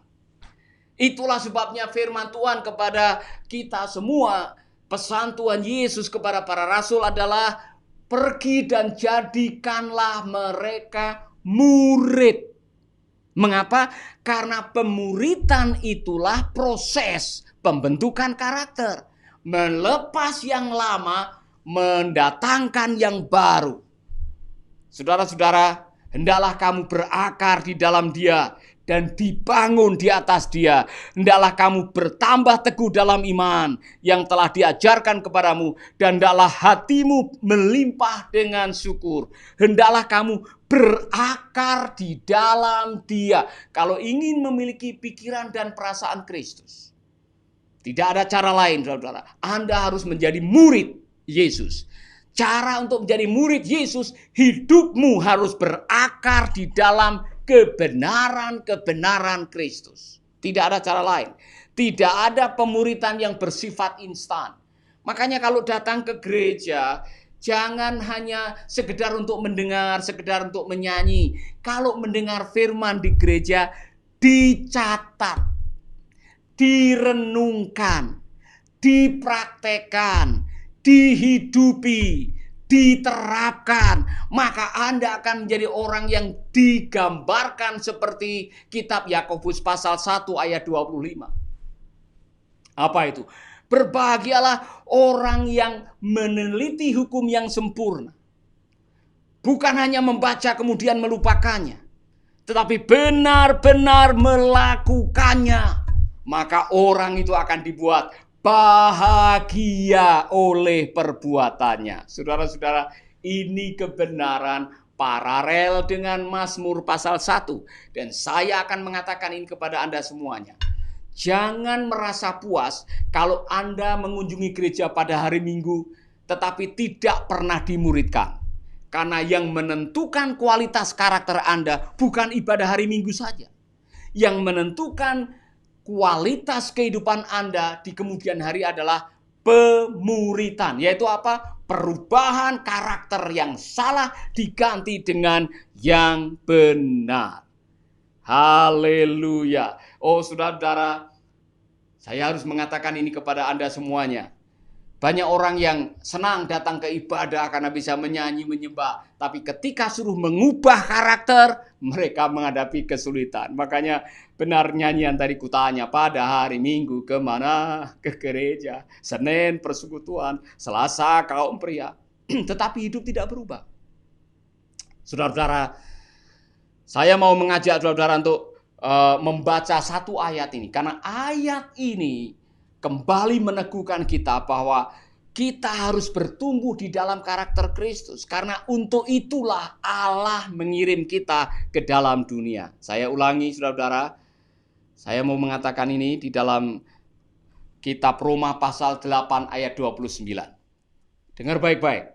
Itulah sebabnya firman Tuhan kepada kita semua, pesan Tuhan Yesus kepada para rasul adalah pergi dan jadikanlah mereka murid. Mengapa? Karena pemuritan itulah proses pembentukan karakter. Melepas yang lama, mendatangkan yang baru. Saudara-saudara, hendaklah kamu berakar di dalam Dia dan dibangun di atas Dia. Hendaklah kamu bertambah teguh dalam iman yang telah diajarkan kepadamu, dan hendaklah hatimu melimpah dengan syukur. Hendaklah kamu berakar di dalam Dia. Kalau ingin memiliki pikiran dan perasaan Kristus, tidak ada cara lain, saudara. Anda harus menjadi murid Yesus. Cara untuk menjadi murid Yesus, hidupmu harus berakar di dalam kebenaran-kebenaran Kristus. Tidak ada cara lain. Tidak ada pemuritan yang bersifat instan. Makanya kalau datang ke gereja, jangan hanya sekedar untuk mendengar, sekedar untuk menyanyi. Kalau mendengar firman di gereja, dicatat, direnungkan, dipraktekkan, dihidupi, diterapkan, maka Anda akan menjadi orang yang digambarkan seperti kitab Yakobus pasal 1 ayat 25. Apa itu? Berbahagialah orang yang meneliti hukum yang sempurna. Bukan hanya membaca kemudian melupakannya, tetapi benar-benar melakukannya. Maka orang itu akan dibuat bahagia oleh perbuatannya. Saudara-saudara, ini kebenaran paralel dengan Mazmur pasal 1. Dan saya akan mengatakan ini kepada Anda semuanya. Jangan merasa puas kalau Anda mengunjungi gereja pada hari Minggu, tetapi tidak pernah dimuridkan. Karena yang menentukan kualitas karakter Anda bukan ibadah hari Minggu saja. Yang menentukan kualitas kehidupan Anda di kemudian hari adalah pemuritan. Yaitu apa? Perubahan karakter yang salah diganti dengan yang benar. Haleluya. Oh saudara-saudara, saya harus mengatakan ini kepada Anda semuanya. Banyak orang yang senang datang ke ibadah karena bisa menyanyi, menyembah. Tapi ketika suruh mengubah karakter, mereka menghadapi kesulitan. Makanya benar nyanyian tadi kutanya, pada hari Minggu kemana? Ke gereja. Senin persekutuan, Selasa kaum pria. Tetapi hidup tidak berubah. Saudara-saudara, saya mau mengajak saudara untuk membaca satu ayat ini, karena ayat ini kembali meneguhkan kita bahwa kita harus bertumbuh di dalam karakter Kristus, karena untuk itulah Allah mengirim kita ke dalam dunia. Saya ulangi saudara-saudara, saya mau mengatakan ini di dalam kitab Roma pasal 8 ayat 29. Dengar baik-baik.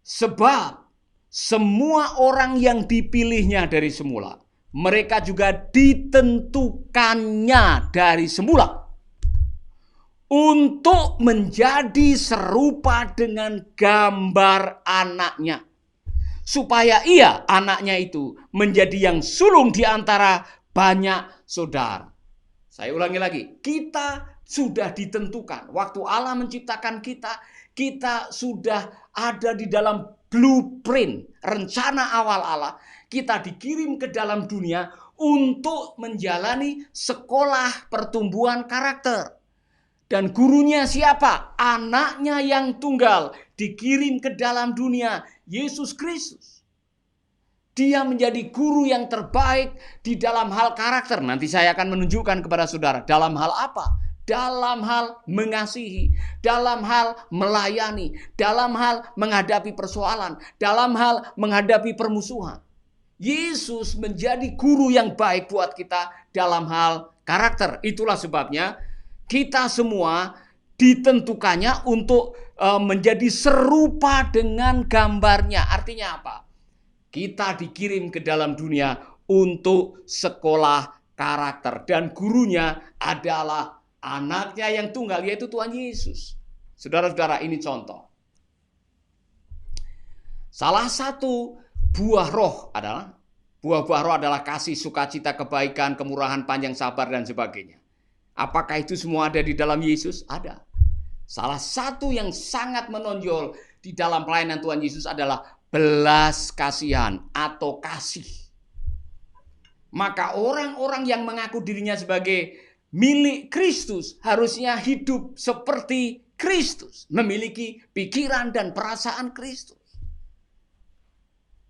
Sebab semua orang yang dipilihnya dari semula, mereka juga ditentukannya dari semula untuk menjadi serupa dengan gambar anaknya, supaya ia, anaknya itu, menjadi yang sulung di antara banyak saudara. Saya ulangi lagi, kita sudah ditentukan. Waktu Allah menciptakan kita, kita sudah ada di dalam blueprint, rencana awal Allah. Kita dikirim ke dalam dunia untuk menjalani sekolah pertumbuhan karakter. Dan gurunya siapa? Anaknya yang tunggal, dikirim ke dalam dunia, Yesus Kristus. Dia menjadi guru yang terbaik di dalam hal karakter. Nanti saya akan menunjukkan kepada saudara. Dalam hal apa? Dalam hal mengasihi, dalam hal melayani, dalam hal menghadapi persoalan, dalam hal menghadapi permusuhan. Yesus menjadi guru yang baik buat kita dalam hal karakter. Itulah sebabnya kita semua ditentukannya untuk menjadi serupa dengan gambarnya. Artinya apa? Kita dikirim ke dalam dunia untuk sekolah karakter. Dan gurunya adalah anaknya yang tunggal, yaitu Tuhan Yesus. Saudara-saudara, ini contoh. Salah satu buah roh adalah kasih, sukacita, kebaikan, kemurahan, panjang sabar, dan sebagainya. Apakah itu semua ada di dalam Yesus? Ada. Salah satu yang sangat menonjol di dalam pelayanan Tuhan Yesus adalah belas kasihan atau kasih. Maka orang-orang yang mengaku dirinya sebagai milik Kristus harusnya hidup seperti Kristus, memiliki pikiran dan perasaan Kristus.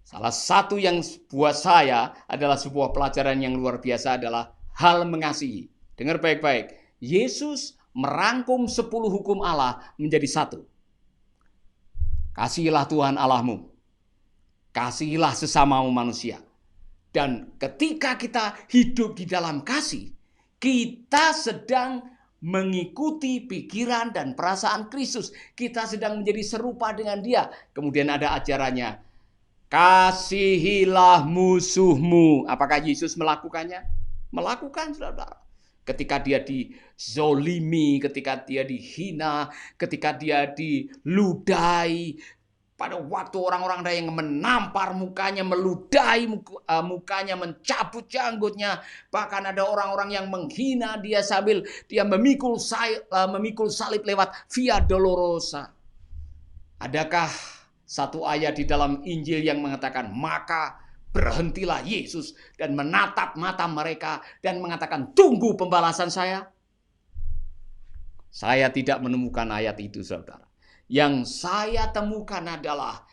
Salah satu yang buat saya adalah sebuah pelajaran yang luar biasa adalah hal mengasihi. Dengar baik-baik. Yesus merangkum 10 hukum Allah menjadi satu. Kasihilah Tuhan Allahmu. Kasihilah sesamamu manusia. Dan ketika kita hidup di dalam kasih, kita sedang mengikuti pikiran dan perasaan Kristus. Kita sedang menjadi serupa dengan Dia. Kemudian ada ajarannya. Kasihilah musuhmu. Apakah Yesus melakukannya? Melakukan, saudara. Ketika dia dizolimi, ketika dia dihina, ketika dia diludahi. Pada waktu orang-orang ada yang menampar mukanya, meludahi mukanya, mencabut janggutnya. Bahkan ada orang-orang yang menghina dia sambil dia memikul salib lewat Via Dolorosa. Adakah satu ayat di dalam Injil yang mengatakan, maka berhentilah Yesus dan menatap mata mereka dan mengatakan, tunggu pembalasan saya? Saya tidak menemukan ayat itu, saudara. Yang saya temukan adalah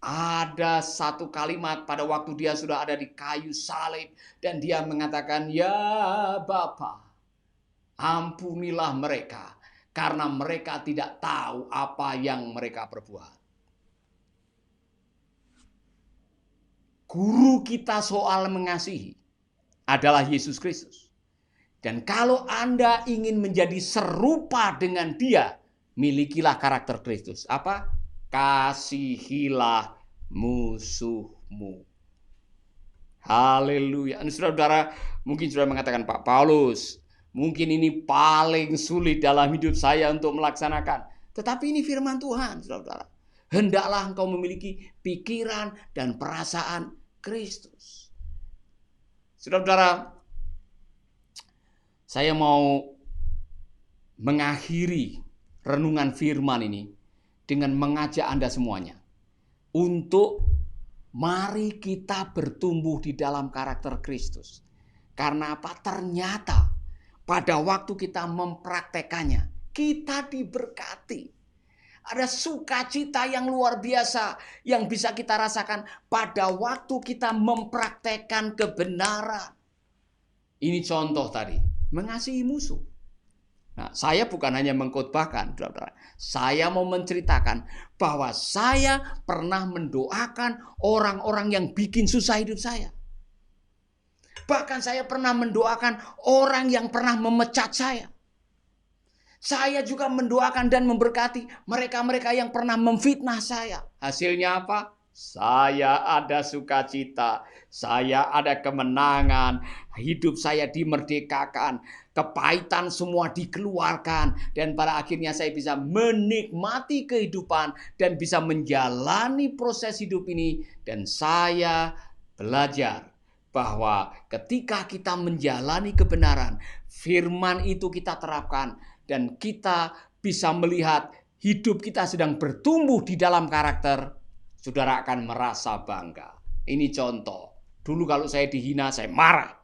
ada satu kalimat pada waktu dia sudah ada di kayu salib dan dia mengatakan, ya Bapa, ampunilah mereka karena mereka tidak tahu apa yang mereka perbuat. Guru kita soal mengasihi adalah Yesus Kristus. Dan kalau Anda ingin menjadi serupa dengan Dia, milikilah karakter Kristus. Apa? Kasihilah musuhmu. Haleluya. Saudara-saudara, mungkin sudah mengatakan, Pak Paulus, mungkin ini paling sulit dalam hidup saya untuk melaksanakan. Tetapi ini firman Tuhan, saudara-saudara. Hendaklah engkau memiliki pikiran dan perasaan Kristus. Saudara-saudara, saya mau mengakhiri renungan firman ini dengan mengajak Anda semuanya untuk mari kita bertumbuh di dalam karakter Kristus. Karena apa? Ternyata pada waktu kita mempraktekannya, kita diberkati. Ada sukacita yang luar biasa yang bisa kita rasakan pada waktu kita mempraktekkan kebenaran. Ini contoh tadi, mengasihi musuh. Nah, saya bukan hanya mengkhotbahkan, saudara. Saya mau menceritakan bahwa saya pernah mendoakan orang-orang yang bikin susah hidup saya. Bahkan saya pernah mendoakan orang yang pernah memecat saya. Saya juga mendoakan dan memberkati mereka-mereka yang pernah memfitnah saya. Hasilnya apa? Saya ada sukacita, saya ada kemenangan, hidup saya dimerdekakan, kepahitan semua dikeluarkan, dan pada akhirnya saya bisa menikmati kehidupan dan bisa menjalani proses hidup ini. Dan saya belajar bahwa ketika kita menjalani kebenaran, firman itu kita terapkan, dan kita bisa melihat hidup kita sedang bertumbuh di dalam karakter, saudara akan merasa bangga. Ini contoh. Dulu kalau saya dihina, saya marah.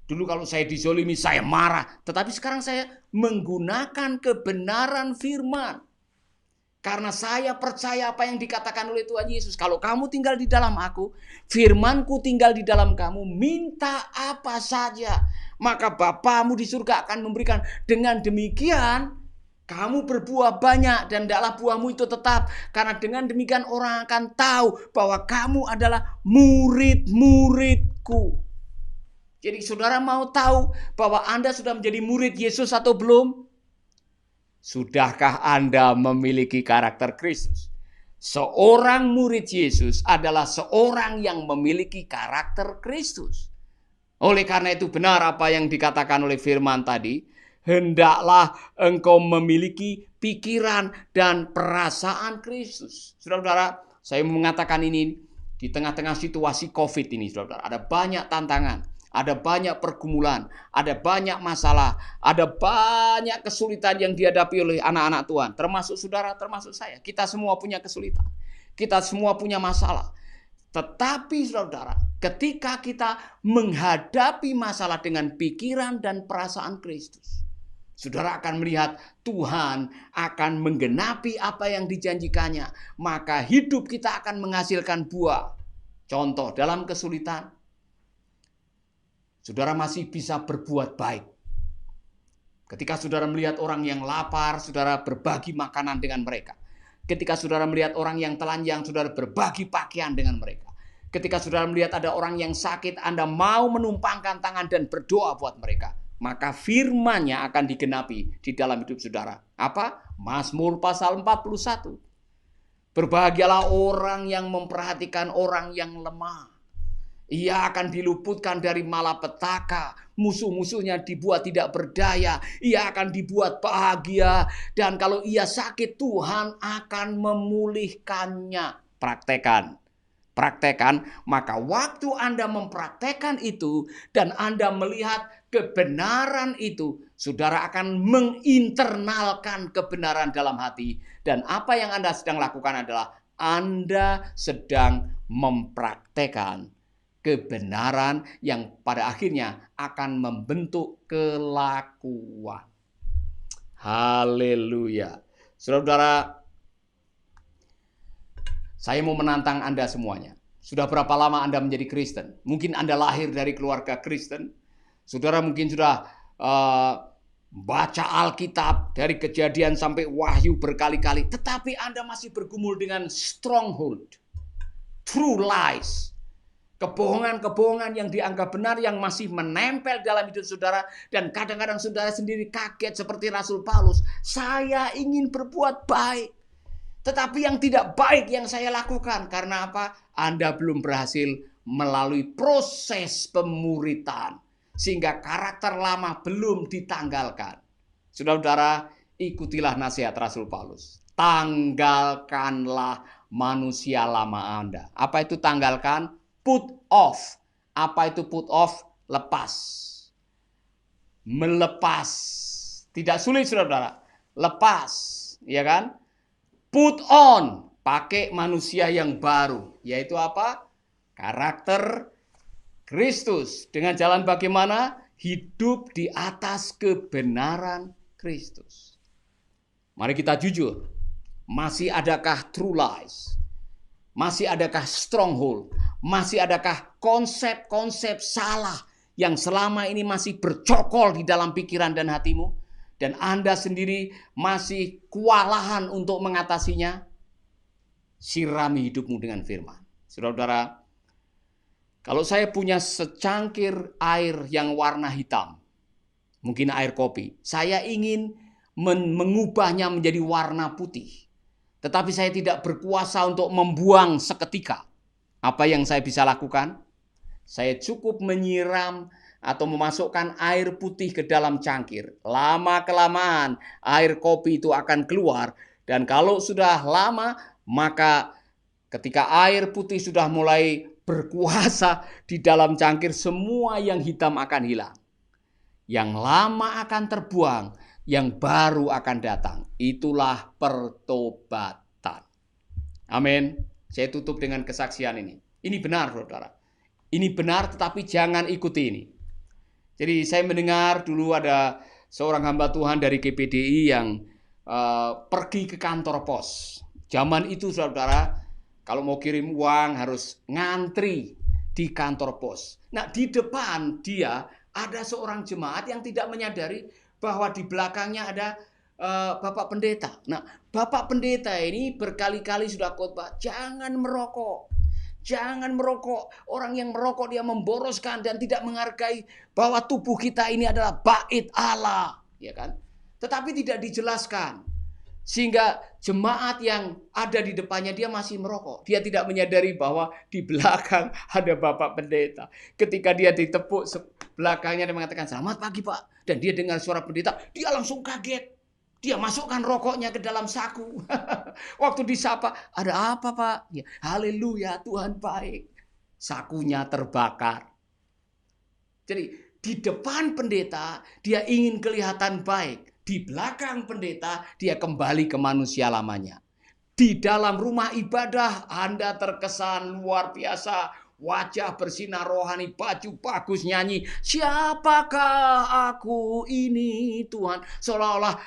Dulu kalau saya dizolimi, saya marah. Tetapi sekarang saya menggunakan kebenaran firman. Karena saya percaya apa yang dikatakan oleh Tuhan Yesus. Kalau kamu tinggal di dalam aku, firmanku tinggal di dalam kamu, minta apa saja, maka Bapamu di surga akan memberikan. Dengan demikian, kamu berbuah banyak dan tidaklah buahmu itu tetap. Karena dengan demikian orang akan tahu bahwa kamu adalah murid-muridku. Jadi saudara mau tahu bahwa Anda sudah menjadi murid Yesus atau belum? Sudahkah Anda memiliki karakter Kristus? Seorang murid Yesus adalah seorang yang memiliki karakter Kristus. Oleh karena itu benar apa yang dikatakan oleh firman tadi, hendaklah engkau memiliki pikiran dan perasaan Kristus. Saudara-saudara, saya mengatakan ini di tengah-tengah situasi COVID ini, saudara-saudara. Ada banyak tantangan, ada banyak pergumulan, ada banyak masalah, ada banyak kesulitan yang dihadapi oleh anak-anak Tuhan. Termasuk saudara, termasuk saya. Kita semua punya kesulitan. Kita semua punya masalah. Tetapi saudara, ketika kita menghadapi masalah dengan pikiran dan perasaan Kristus, saudara akan melihat Tuhan akan menggenapi apa yang dijanjikannya. Maka hidup kita akan menghasilkan buah. Contoh, dalam kesulitan, saudara masih bisa berbuat baik. Ketika saudara melihat orang yang lapar, saudara berbagi makanan dengan mereka. Ketika saudara melihat orang yang telanjang, saudara berbagi pakaian dengan mereka. Ketika saudara melihat ada orang yang sakit, Anda mau menumpangkan tangan dan berdoa buat mereka. Maka firman-Nya akan digenapi di dalam hidup saudara. Apa? Mazmur pasal 41. Berbahagialah orang yang memperhatikan orang yang lemah. Ia akan diluputkan dari malapetaka. Musuh-musuhnya dibuat tidak berdaya. Ia akan dibuat bahagia. Dan kalau ia sakit, Tuhan akan memulihkannya. Praktekan, maka waktu Anda mempraktekan itu dan Anda melihat kebenaran itu, saudara akan menginternalkan kebenaran dalam hati. Dan apa yang Anda sedang lakukan adalah Anda sedang mempraktekan kebenaran yang pada akhirnya akan membentuk kelakuan. Haleluya. Saudara-saudara, saya mau menantang Anda semuanya. Sudah berapa lama Anda menjadi Kristen? Mungkin Anda lahir dari keluarga Kristen. Saudara mungkin sudah baca Alkitab dari Kejadian sampai Wahyu berkali-kali. Tetapi Anda masih bergumul dengan stronghold, true lies, kebohongan-kebohongan yang dianggap benar yang masih menempel dalam hidup saudara. Dan kadang-kadang saudara sendiri kaget seperti Rasul Paulus. Saya ingin berbuat baik, tetapi yang tidak baik yang saya lakukan. Karena apa? Anda belum berhasil melalui proses pemuritan. Sehingga karakter lama belum ditanggalkan. Saudara-saudara, ikutilah nasihat Rasul Paulus. Tanggalkanlah manusia lama Anda. Apa itu tanggalkan? Put off. Apa itu put off? Lepas. Melepas. Tidak sulit, saudara-saudara. Lepas. Ya kan? Put on. Pakai manusia yang baru. Yaitu apa? Karakter Kristus. Dengan jalan bagaimana? Hidup di atas kebenaran Kristus. Mari kita jujur. Masih adakah true lies? Masih adakah stronghold? Masih adakah konsep-konsep salah yang selama ini masih bercokol di dalam pikiran dan hatimu, dan Anda sendiri masih kewalahan untuk mengatasinya, sirami hidupmu dengan firman. Saudara-saudara, kalau saya punya secangkir air yang warna hitam, mungkin air kopi, saya ingin mengubahnya menjadi warna putih. Tetapi saya tidak berkuasa untuk membuang seketika. Apa yang saya bisa lakukan? Saya cukup menyiram atau memasukkan air putih ke dalam cangkir. Lama-kelamaan air kopi itu akan keluar. Dan kalau sudah lama, maka ketika air putih sudah mulai berkuasa di dalam cangkir, semua yang hitam akan hilang. Yang lama akan terbuang, yang baru akan datang. Itulah pertobatan. Amin. Saya tutup dengan kesaksian ini. Ini benar, saudara. Ini benar, tetapi jangan ikuti ini. Jadi saya mendengar dulu ada seorang hamba Tuhan dari GPDI yang pergi ke kantor pos. Zaman itu, saudara, kalau mau kirim uang harus ngantri di kantor pos. Nah, di depan dia ada seorang jemaat yang tidak menyadari bahwa di belakangnya ada Bapak Pendeta. Nah, Bapak Pendeta ini berkali-kali sudah khotbah, jangan merokok. Jangan merokok. Orang yang merokok dia memboroskan dan tidak menghargai bahwa tubuh kita ini adalah bait Allah, ya kan? Tetapi tidak dijelaskan. Sehingga jemaat yang ada di depannya dia masih merokok. Dia tidak menyadari bahwa di belakang ada Bapak Pendeta. Ketika dia ditepuk belakangnya, dia mengatakan, "Selamat pagi, Pak." Dan dia dengar suara pendeta, dia langsung kaget. Dia masukkan rokoknya ke dalam saku. Waktu disapa, "Ada apa, Pak?" Ya, "Haleluya, Tuhan baik." Sakunya terbakar. Jadi di depan pendeta dia ingin kelihatan baik. Di belakang pendeta dia kembali ke manusia lamanya. Di dalam rumah ibadah Anda terkesan luar biasa. Wajah bersinar rohani, baju bagus, nyanyi, "Siapakah aku ini Tuhan?" Seolah-olah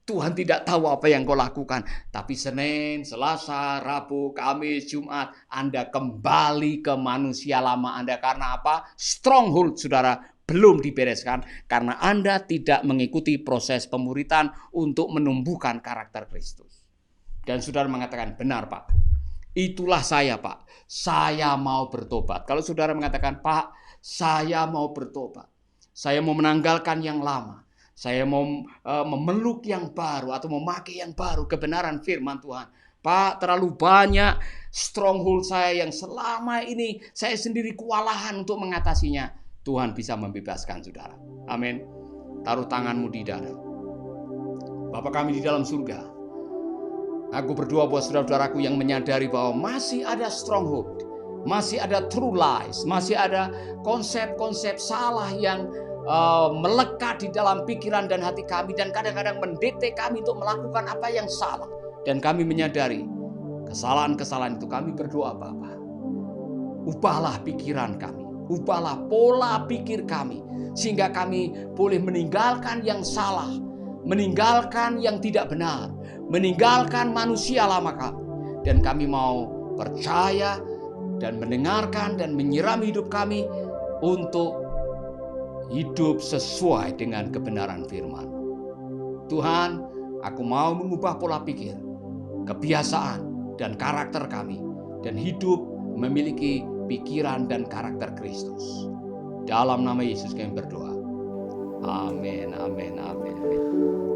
Tuhan tidak tahu apa yang kau lakukan. Tapi Senin, Selasa, Rabu, Kamis, Jumat, Anda kembali ke manusia lama Anda. Karena apa? Stronghold, saudara, belum dibereskan. Karena Anda tidak mengikuti proses pemuritan untuk menumbuhkan karakter Kristus. Dan saudara mengatakan, "Benar, Pak. Itulah saya, Pak. Saya mau bertobat." Kalau saudara mengatakan, "Pak, saya mau bertobat. Saya mau menanggalkan yang lama. Saya mau memeluk yang baru atau memakai yang baru, kebenaran firman Tuhan. Pak, terlalu banyak stronghold saya yang selama ini saya sendiri kewalahan untuk mengatasinya." Tuhan bisa membebaskan saudara. Amin. Taruh tanganmu di dada. Bapa kami di dalam surga, aku berdoa buat saudara-saudaraku yang menyadari bahwa masih ada stronghold, masih ada true lies, masih ada konsep-konsep salah yang melekat di dalam pikiran dan hati kami, dan kadang-kadang mendikte kami untuk melakukan apa yang salah. Dan kami menyadari kesalahan-kesalahan itu. Kami berdoa, Bapa, ubahlah pikiran kami, ubahlah pola pikir kami, sehingga kami boleh meninggalkan yang salah, meninggalkan yang tidak benar, meninggalkan manusia lama kami. Dan kami mau percaya dan mendengarkan dan menyiram hidup kami untuk hidup sesuai dengan kebenaran firman. Tuhan, aku mau mengubah pola pikir, kebiasaan, dan karakter kami, dan hidup memiliki pikiran dan karakter Kristus. Dalam nama Yesus kami berdoa. Amin, amin, amin.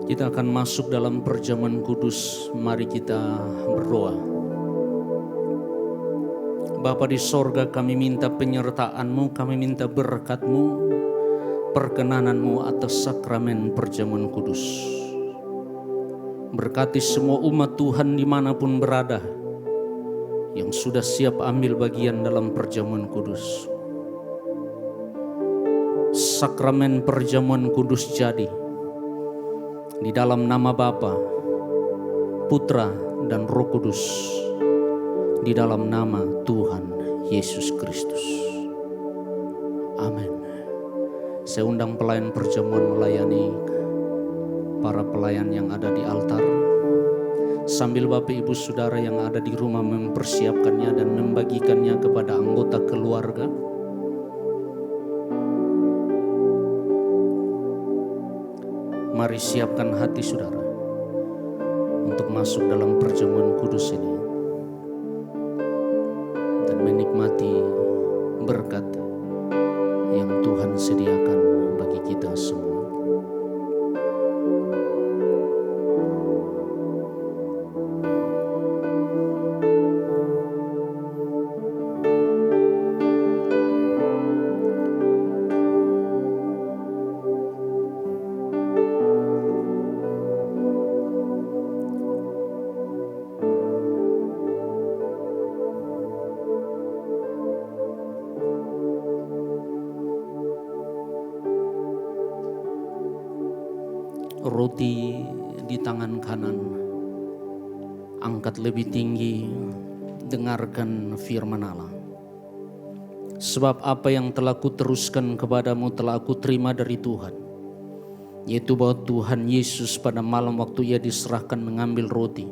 Kita akan masuk dalam perjamuan kudus. Mari kita berdoa. Bapa di sorga, kami minta penyertaan-Mu, kami minta berkat-Mu, perkenanan-Mu atas sakramen perjamuan kudus. Berkati semua umat Tuhan dimanapun berada yang sudah siap ambil bagian dalam perjamuan kudus. Sakramen perjamuan kudus jadi di dalam nama Bapa, Putra, dan Roh Kudus, di dalam nama Tuhan Yesus Kristus. Amin. Saya undang pelayan perjamuan melayani para pelayan yang ada di altar, sambil Bapak Ibu Saudara yang ada di rumah mempersiapkannya dan membagikannya kepada anggota keluarga. mari siapkan hati saudara untuk masuk dalam perjamuan kudus ini dan menikmati berkat yang Tuhan sediakan bagi kita semua. Roti di tangan kanan, angkat lebih tinggi, dengarkan firman Allah. Sebab apa yang telah kuteruskan kepadamu telah aku terima dari Tuhan, yaitu bahwa Tuhan Yesus pada malam waktu ia diserahkan mengambil roti,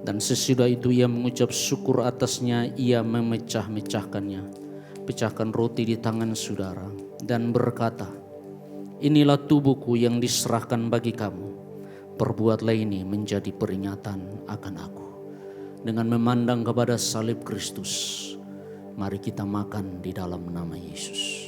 dan sesudah itu ia mengucap syukur atasnya, ia memecah-mecahkannya, pecahkan roti di tangan saudara, dan berkata, inilah tubuhku yang diserahkan bagi kamu. Perbuatlah ini menjadi peringatan akan aku. Dengan memandang kepada salib Kristus, mari kita makan di dalam nama Yesus.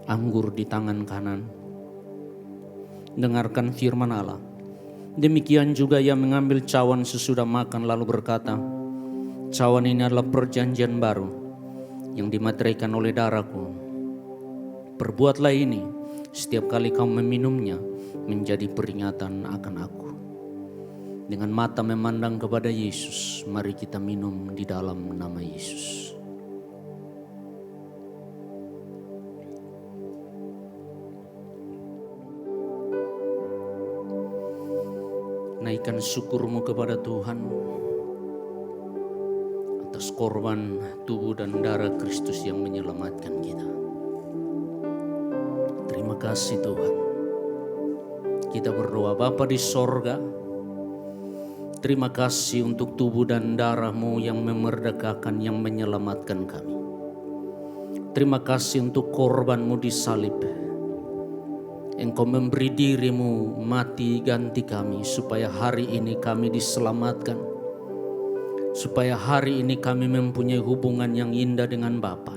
Anggur di tangan kanan, dengarkan firman Allah. Demikian juga ia mengambil cawan sesudah makan lalu berkata, cawan ini adalah perjanjian baru yang dimateraikan oleh darahku. Perbuatlah ini setiap kali kamu meminumnya menjadi peringatan akan aku. Dengan mata memandang kepada Yesus, mari kita minum di dalam nama Yesus. Naikkan syukurmu kepada Tuhan atas korban tubuh dan darah Kristus yang menyelamatkan kita. Terima kasih Tuhan. Kita berdoa, Bapa di sorga, terima kasih untuk tubuh dan darah-Mu yang memerdekakan, yang menyelamatkan kami. Terima kasih untuk korban-Mu di salib. Engkau memberi diri-Mu mati ganti kami, supaya hari ini kami diselamatkan, supaya hari ini kami mempunyai hubungan yang indah dengan Bapa,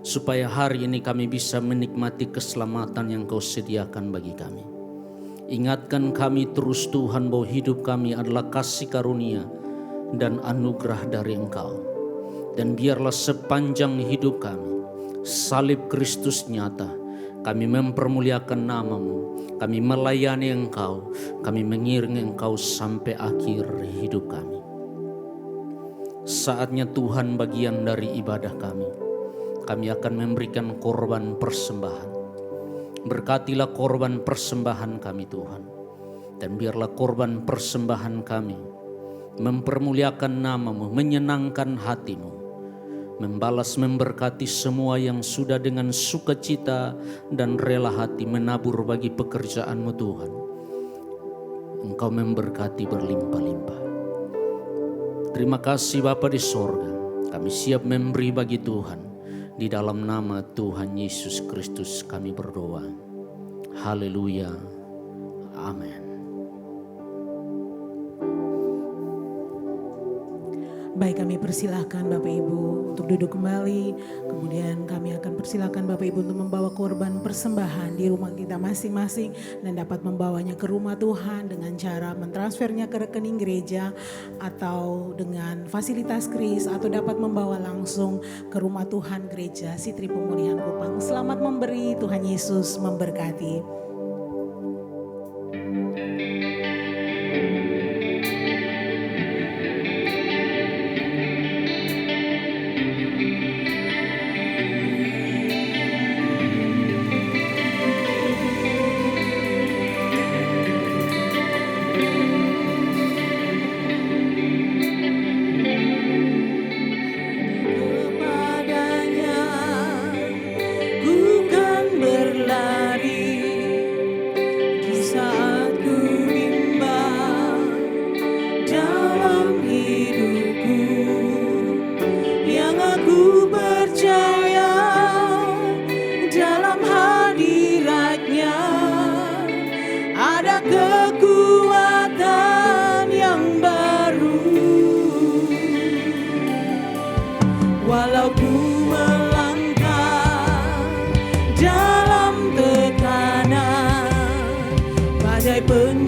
supaya hari ini kami bisa menikmati keselamatan yang Kau sediakan bagi kami. Ingatkan kami terus Tuhan bahwa hidup kami adalah kasih karunia dan anugerah dari Engkau. Dan biarlah sepanjang hidup kami salib Kristus nyata. Kami mempermuliakan nama-Mu, kami melayani Engkau, kami mengiringi Engkau sampai akhir hidup kami. Saatnya Tuhan bagian dari ibadah kami akan memberikan korban persembahan. Berkatilah korban persembahan kami Tuhan, dan biarlah korban persembahan kami mempermuliakan nama-Mu, menyenangkan hati-Mu, membalas memberkati semua yang sudah dengan sukacita dan rela hati menabur bagi pekerjaan-Mu Tuhan. Engkau memberkati berlimpah-limpah. Terima kasih Bapa di sorga, kami siap memberi bagi Tuhan. Di dalam nama Tuhan Yesus Kristus kami berdoa. Haleluya. Amin. Baik, kami persilahkan Bapak Ibu untuk duduk kembali. Kemudian kami akan persilahkan Bapak Ibu untuk membawa korban persembahan di rumah kita masing-masing, dan dapat membawanya ke rumah Tuhan dengan cara mentransfernya ke rekening gereja atau dengan fasilitas kris, atau dapat membawa langsung ke rumah Tuhan Gereja Sitri Pemulihan Kupang. Selamat memberi, Tuhan Yesus memberkati. Ku kan berlari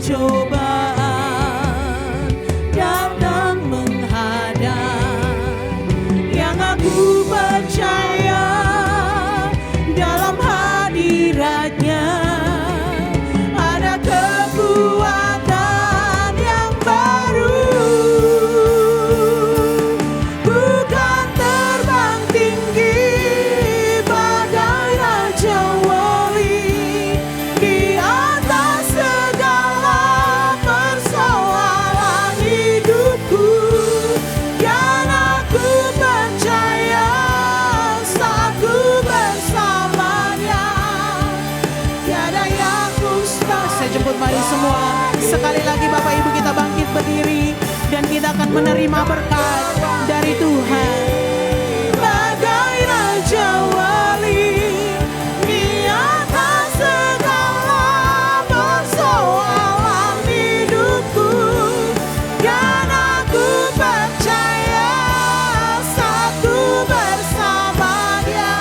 cobaan datang menghadap, yang aku percaya dalam hadiratnya ada kekuatan yang baru. Bukan terbang tinggi bagai raja wali di atas segala persoalan hidupku, dan aku percaya saat ku bersamanya tiada yang mustahil. Saya jemput mari semua sekali lagi Bapak Ibu kita bangkit berdiri dan kita akan menerima berkat dari Tuhan. Bagai raja wali di atas segala persoalan hidupku, dan aku percaya saat ku bersama Dia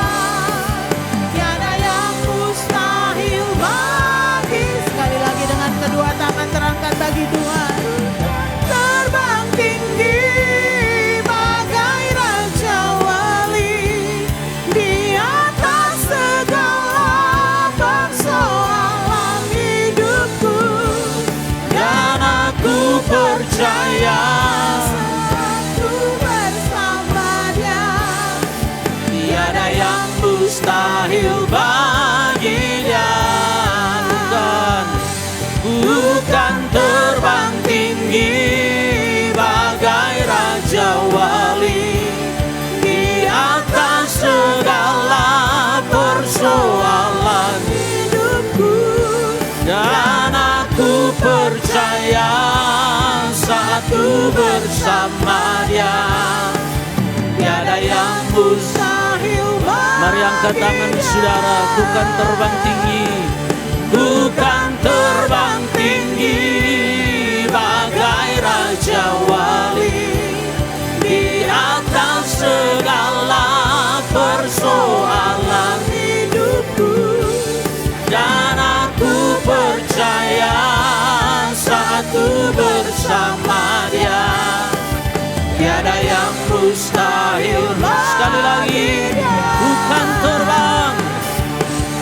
tiada yang mustahil bagi. Sekali lagi dengan kedua tangan terangkat bagi Tuhan. Terbang tinggi bagai raja wali di atas segala persoalan hidupku, dan aku percaya aku bersama Dia tiada yang mustahil bagi Dia. Bukan terbang tinggi bagai raja wali di atas segala persoalan hidupku, dan aku percaya saat ku bersama Dia tiada yang mustahil bagi. Mari angkat tangan saudara, bukan terbang tinggi, bukan terbang tinggi bagai raja wali di atas segala persoalan hidupku, dan aku percaya saat ku bersama Dia tiada yang mustahil. Sekali lagi, bukan terbang,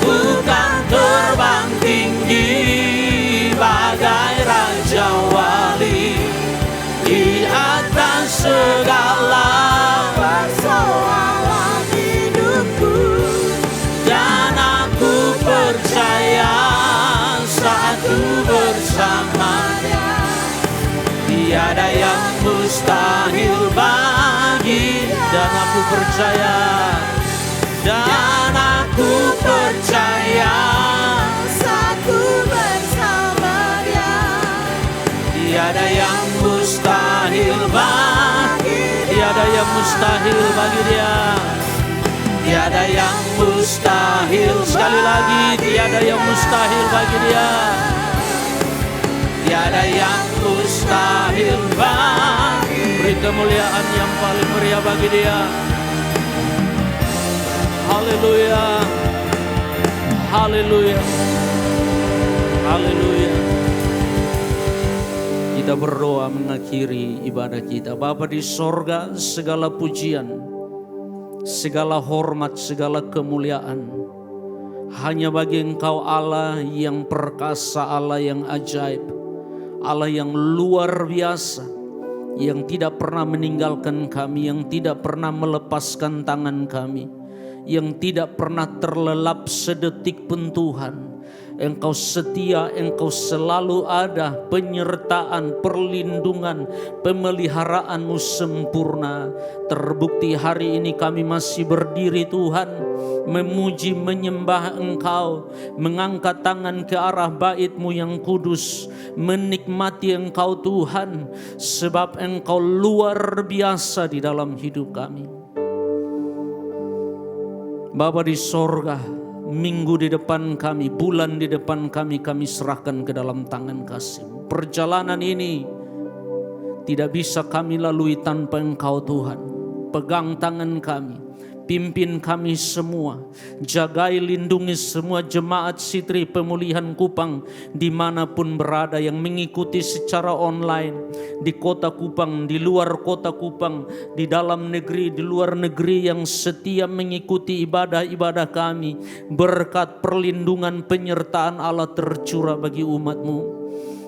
bukan terbang tinggi bagai raja wali di atas segala persoalan hidupku, dan aku percaya saat ku bersama Dia tiada yang mustahil bagi. Dan aku percaya, dan aku percaya saat ku bersama Dia tiada yang mustahil bagi. Tiada yang mustahil bagi Dia, tiada yang mustahil. Sekali lagi, tiada yang mustahil bagi Dia, tiada yang mustahil bagi. Beri kemuliaan yang paling meriah bagi Dia. Haleluya, haleluya, haleluya. Kita berdoa mengakhiri ibadah kita. Bapa di sorga, segala pujian, segala hormat, segala kemuliaan hanya bagi Engkau, Allah yang perkasa, Allah yang ajaib, Allah yang luar biasa, yang tidak pernah meninggalkan kami, yang tidak pernah melepaskan tangan kami, yang tidak pernah terlelap sedetik pun Tuhan. Engkau setia, Engkau selalu ada, penyertaan, perlindungan, pemeliharaan-Mu sempurna. Terbukti hari ini kami masih berdiri Tuhan, memuji, menyembah Engkau, mengangkat tangan ke arah bait-Mu yang kudus, menikmati Engkau Tuhan, sebab Engkau luar biasa di dalam hidup kami. Bapa di sorga, minggu di depan kami, bulan di depan kami serahkan ke dalam tangan kasih-Mu. Perjalanan ini tidak bisa kami lalui tanpa Engkau Tuhan. Pegang tangan kami, Pimpin kami semua, jagai lindungi semua jemaat Sitri Pemulihan Kupang dimanapun berada yang mengikuti secara online di kota Kupang, di luar kota Kupang, di dalam negeri, di luar negeri yang setia mengikuti ibadah-ibadah kami. Berkat perlindungan penyertaan Allah tercurah bagi umat-Mu.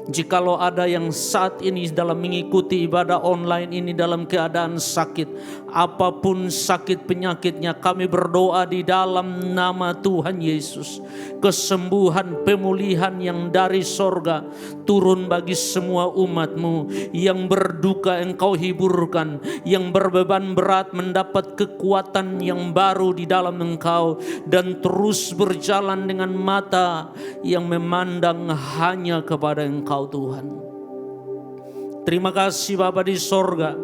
Jikalau ada yang saat ini dalam mengikuti ibadah online ini dalam keadaan sakit, apapun sakit penyakitnya, kami berdoa di dalam nama Tuhan Yesus. Kesembuhan, pemulihan yang dari sorga turun bagi semua umat-Mu. Yang berduka Engkau hiburkan, yang berbeban berat mendapat kekuatan yang baru di dalam Engkau, dan terus berjalan dengan mata yang memandang hanya kepada Engkau Tuhan. Terima kasih Bapa di sorga.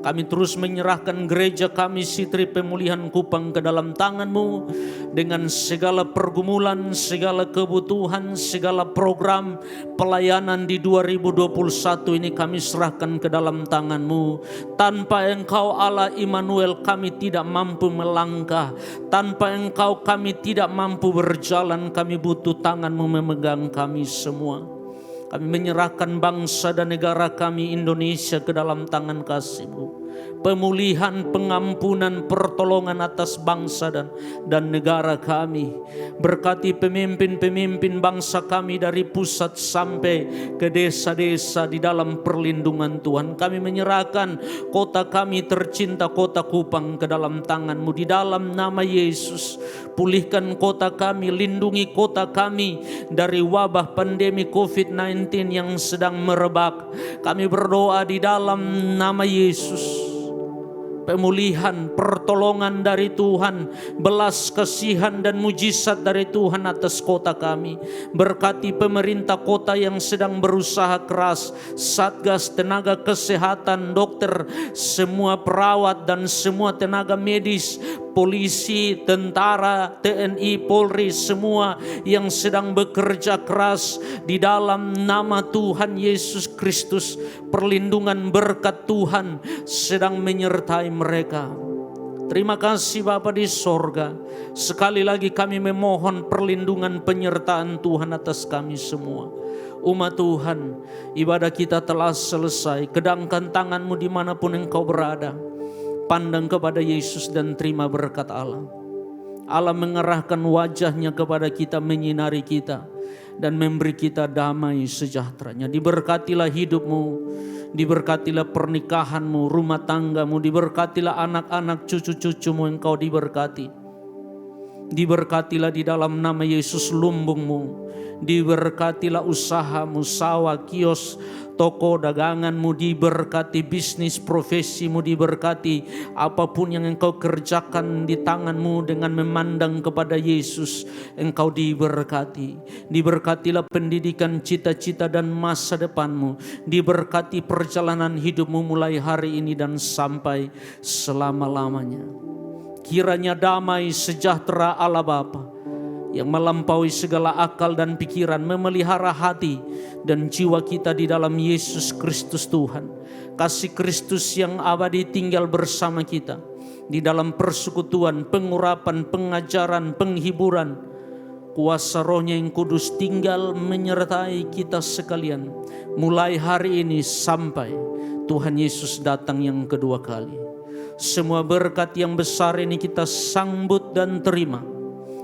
Kami terus menyerahkan gereja kami Sitri Pemulihan Kupang ke dalam tangan-Mu. Dengan segala pergumulan, segala kebutuhan, segala program pelayanan di 2021 ini kami serahkan ke dalam tangan-Mu. Tanpa Engkau Allah Immanuel kami tidak mampu melangkah. Tanpa Engkau kami tidak mampu berjalan. Kami butuh tangan-Mu memegang kami semua. Kami menyerahkan bangsa dan negara kami Indonesia ke dalam tangan kasih-Mu. Pemulihan, pengampunan, pertolongan atas bangsa dan negara kami. Berkati pemimpin-pemimpin bangsa kami dari pusat sampai ke desa-desa di dalam perlindungan Tuhan. Kami menyerahkan kota kami tercinta, kota Kupang ke dalam tangan-Mu. Di dalam nama Yesus, pulihkan kota kami, lindungi kota kami dari wabah pandemi COVID-19 yang sedang merebak. Kami berdoa di dalam nama Yesus. Pemulihan, pertolongan dari Tuhan, belas kasihan dan mujizat dari Tuhan atas kota kami. Berkati pemerintah kota yang sedang berusaha keras, Satgas, tenaga kesehatan, dokter, semua perawat dan semua tenaga medis, polisi, tentara, TNI, Polri, semua yang sedang bekerja keras di dalam nama Tuhan Yesus Kristus. Perlindungan berkat Tuhan sedang menyertai mereka. Terima kasih Bapa di sorga. Sekali lagi kami memohon perlindungan penyertaan Tuhan atas kami semua. Umat Tuhan, ibadah kita telah selesai. Kedangkan tangan-Mu dimanapun Engkau berada. Pandang kepada Yesus dan terima berkat Allah. Allah mengerahkan wajah-Nya kepada kita, menyinari kita dan memberi kita damai sejahtera-Nya. Diberkatilah hidup-Mu, diberkatilah pernikahan-Mu, rumah tangga-Mu, diberkatilah anak-anak cucu-cucu-Mu, Engkau diberkati. Diberkatilah di dalam nama Yesus lumbung-Mu, diberkatilah usaha-Mu, sawah, kios, toko dagangan-Mu, diberkati bisnis profesi-Mu, diberkati apapun yang Engkau kerjakan di tangan-Mu dengan memandang kepada Yesus, Engkau diberkati. Diberkatilah pendidikan, cita-cita dan masa depan-Mu, diberkati perjalanan hidup-Mu mulai hari ini dan sampai selama-lamanya. Kiranya damai sejahtera Allah Bapa yang melampaui segala akal dan pikiran memelihara hati dan jiwa kita di dalam Yesus Kristus Tuhan. Kasih Kristus yang abadi tinggal bersama kita di dalam persekutuan, pengurapan, pengajaran, penghiburan. Kuasa Roh-Nya yang kudus tinggal menyertai kita sekalian mulai hari ini sampai Tuhan Yesus datang yang kedua kali. Semua berkat yang besar ini kita sambut dan terima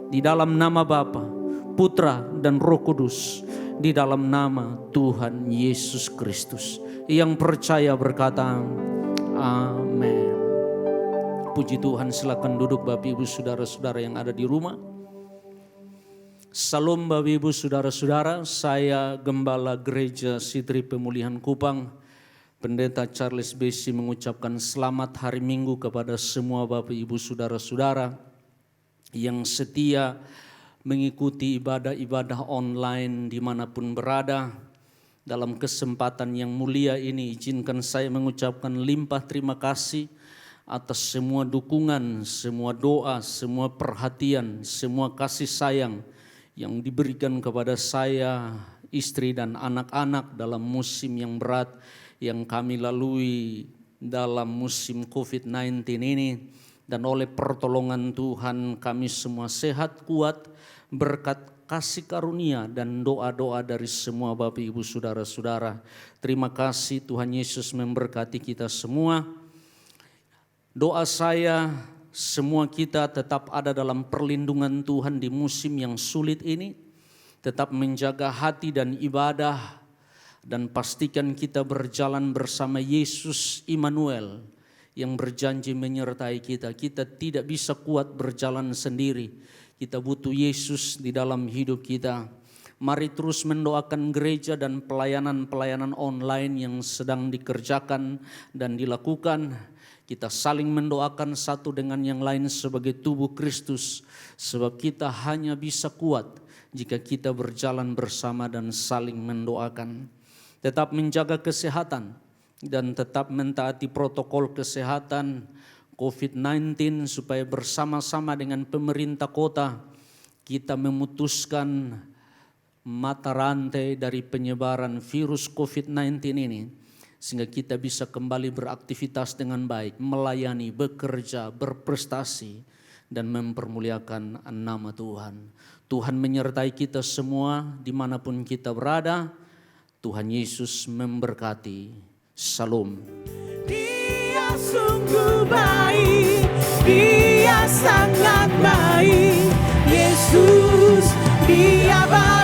di dalam nama Bapa, Putra dan Roh Kudus, di dalam nama Tuhan Yesus Kristus. Yang percaya berkata amin. Puji Tuhan, silakan duduk Bapak Ibu saudara-saudara yang ada di rumah. Salam Bapak Ibu saudara-saudara, saya Gembala Gereja Sitri Pemulihan Kupang, Pendeta Charles Besi mengucapkan selamat hari Minggu kepada semua Bapak Ibu saudara-saudara yang setia mengikuti ibadah-ibadah online dimanapun berada. Dalam kesempatan yang mulia ini izinkan saya mengucapkan limpah terima kasih atas semua dukungan, semua doa, semua perhatian, semua kasih sayang yang diberikan kepada saya, istri dan anak-anak dalam musim yang berat yang kami lalui dalam musim COVID-19 ini. Dan oleh pertolongan Tuhan kami semua sehat, kuat, berkat kasih karunia dan doa-doa dari semua Bapak Ibu Saudara-saudara. Terima kasih Tuhan Yesus memberkati kita semua. Doa saya semua kita tetap ada dalam perlindungan Tuhan di musim yang sulit ini. Tetap menjaga hati dan ibadah. Dan pastikan kita berjalan bersama Yesus Immanuel yang berjanji menyertai kita. Kita tidak bisa kuat berjalan sendiri. Kita butuh Yesus di dalam hidup kita. Mari terus mendoakan gereja dan pelayanan-pelayanan online yang sedang dikerjakan dan dilakukan. Kita saling mendoakan satu dengan yang lain sebagai tubuh Kristus. Sebab kita hanya bisa kuat jika kita berjalan bersama dan saling mendoakan. Tetap menjaga kesehatan dan tetap mentaati protokol kesehatan COVID-19 supaya bersama-sama dengan pemerintah kota kita memutuskan mata rantai dari penyebaran virus COVID-19 ini sehingga kita bisa kembali beraktivitas dengan baik, melayani, bekerja, berprestasi dan mempermuliakan nama Tuhan. Tuhan menyertai kita semua dimanapun kita berada. Tuhan Yesus memberkati. Shalom. Dia sungguh baik, Dia sangat baik. Yesus, Dia baik.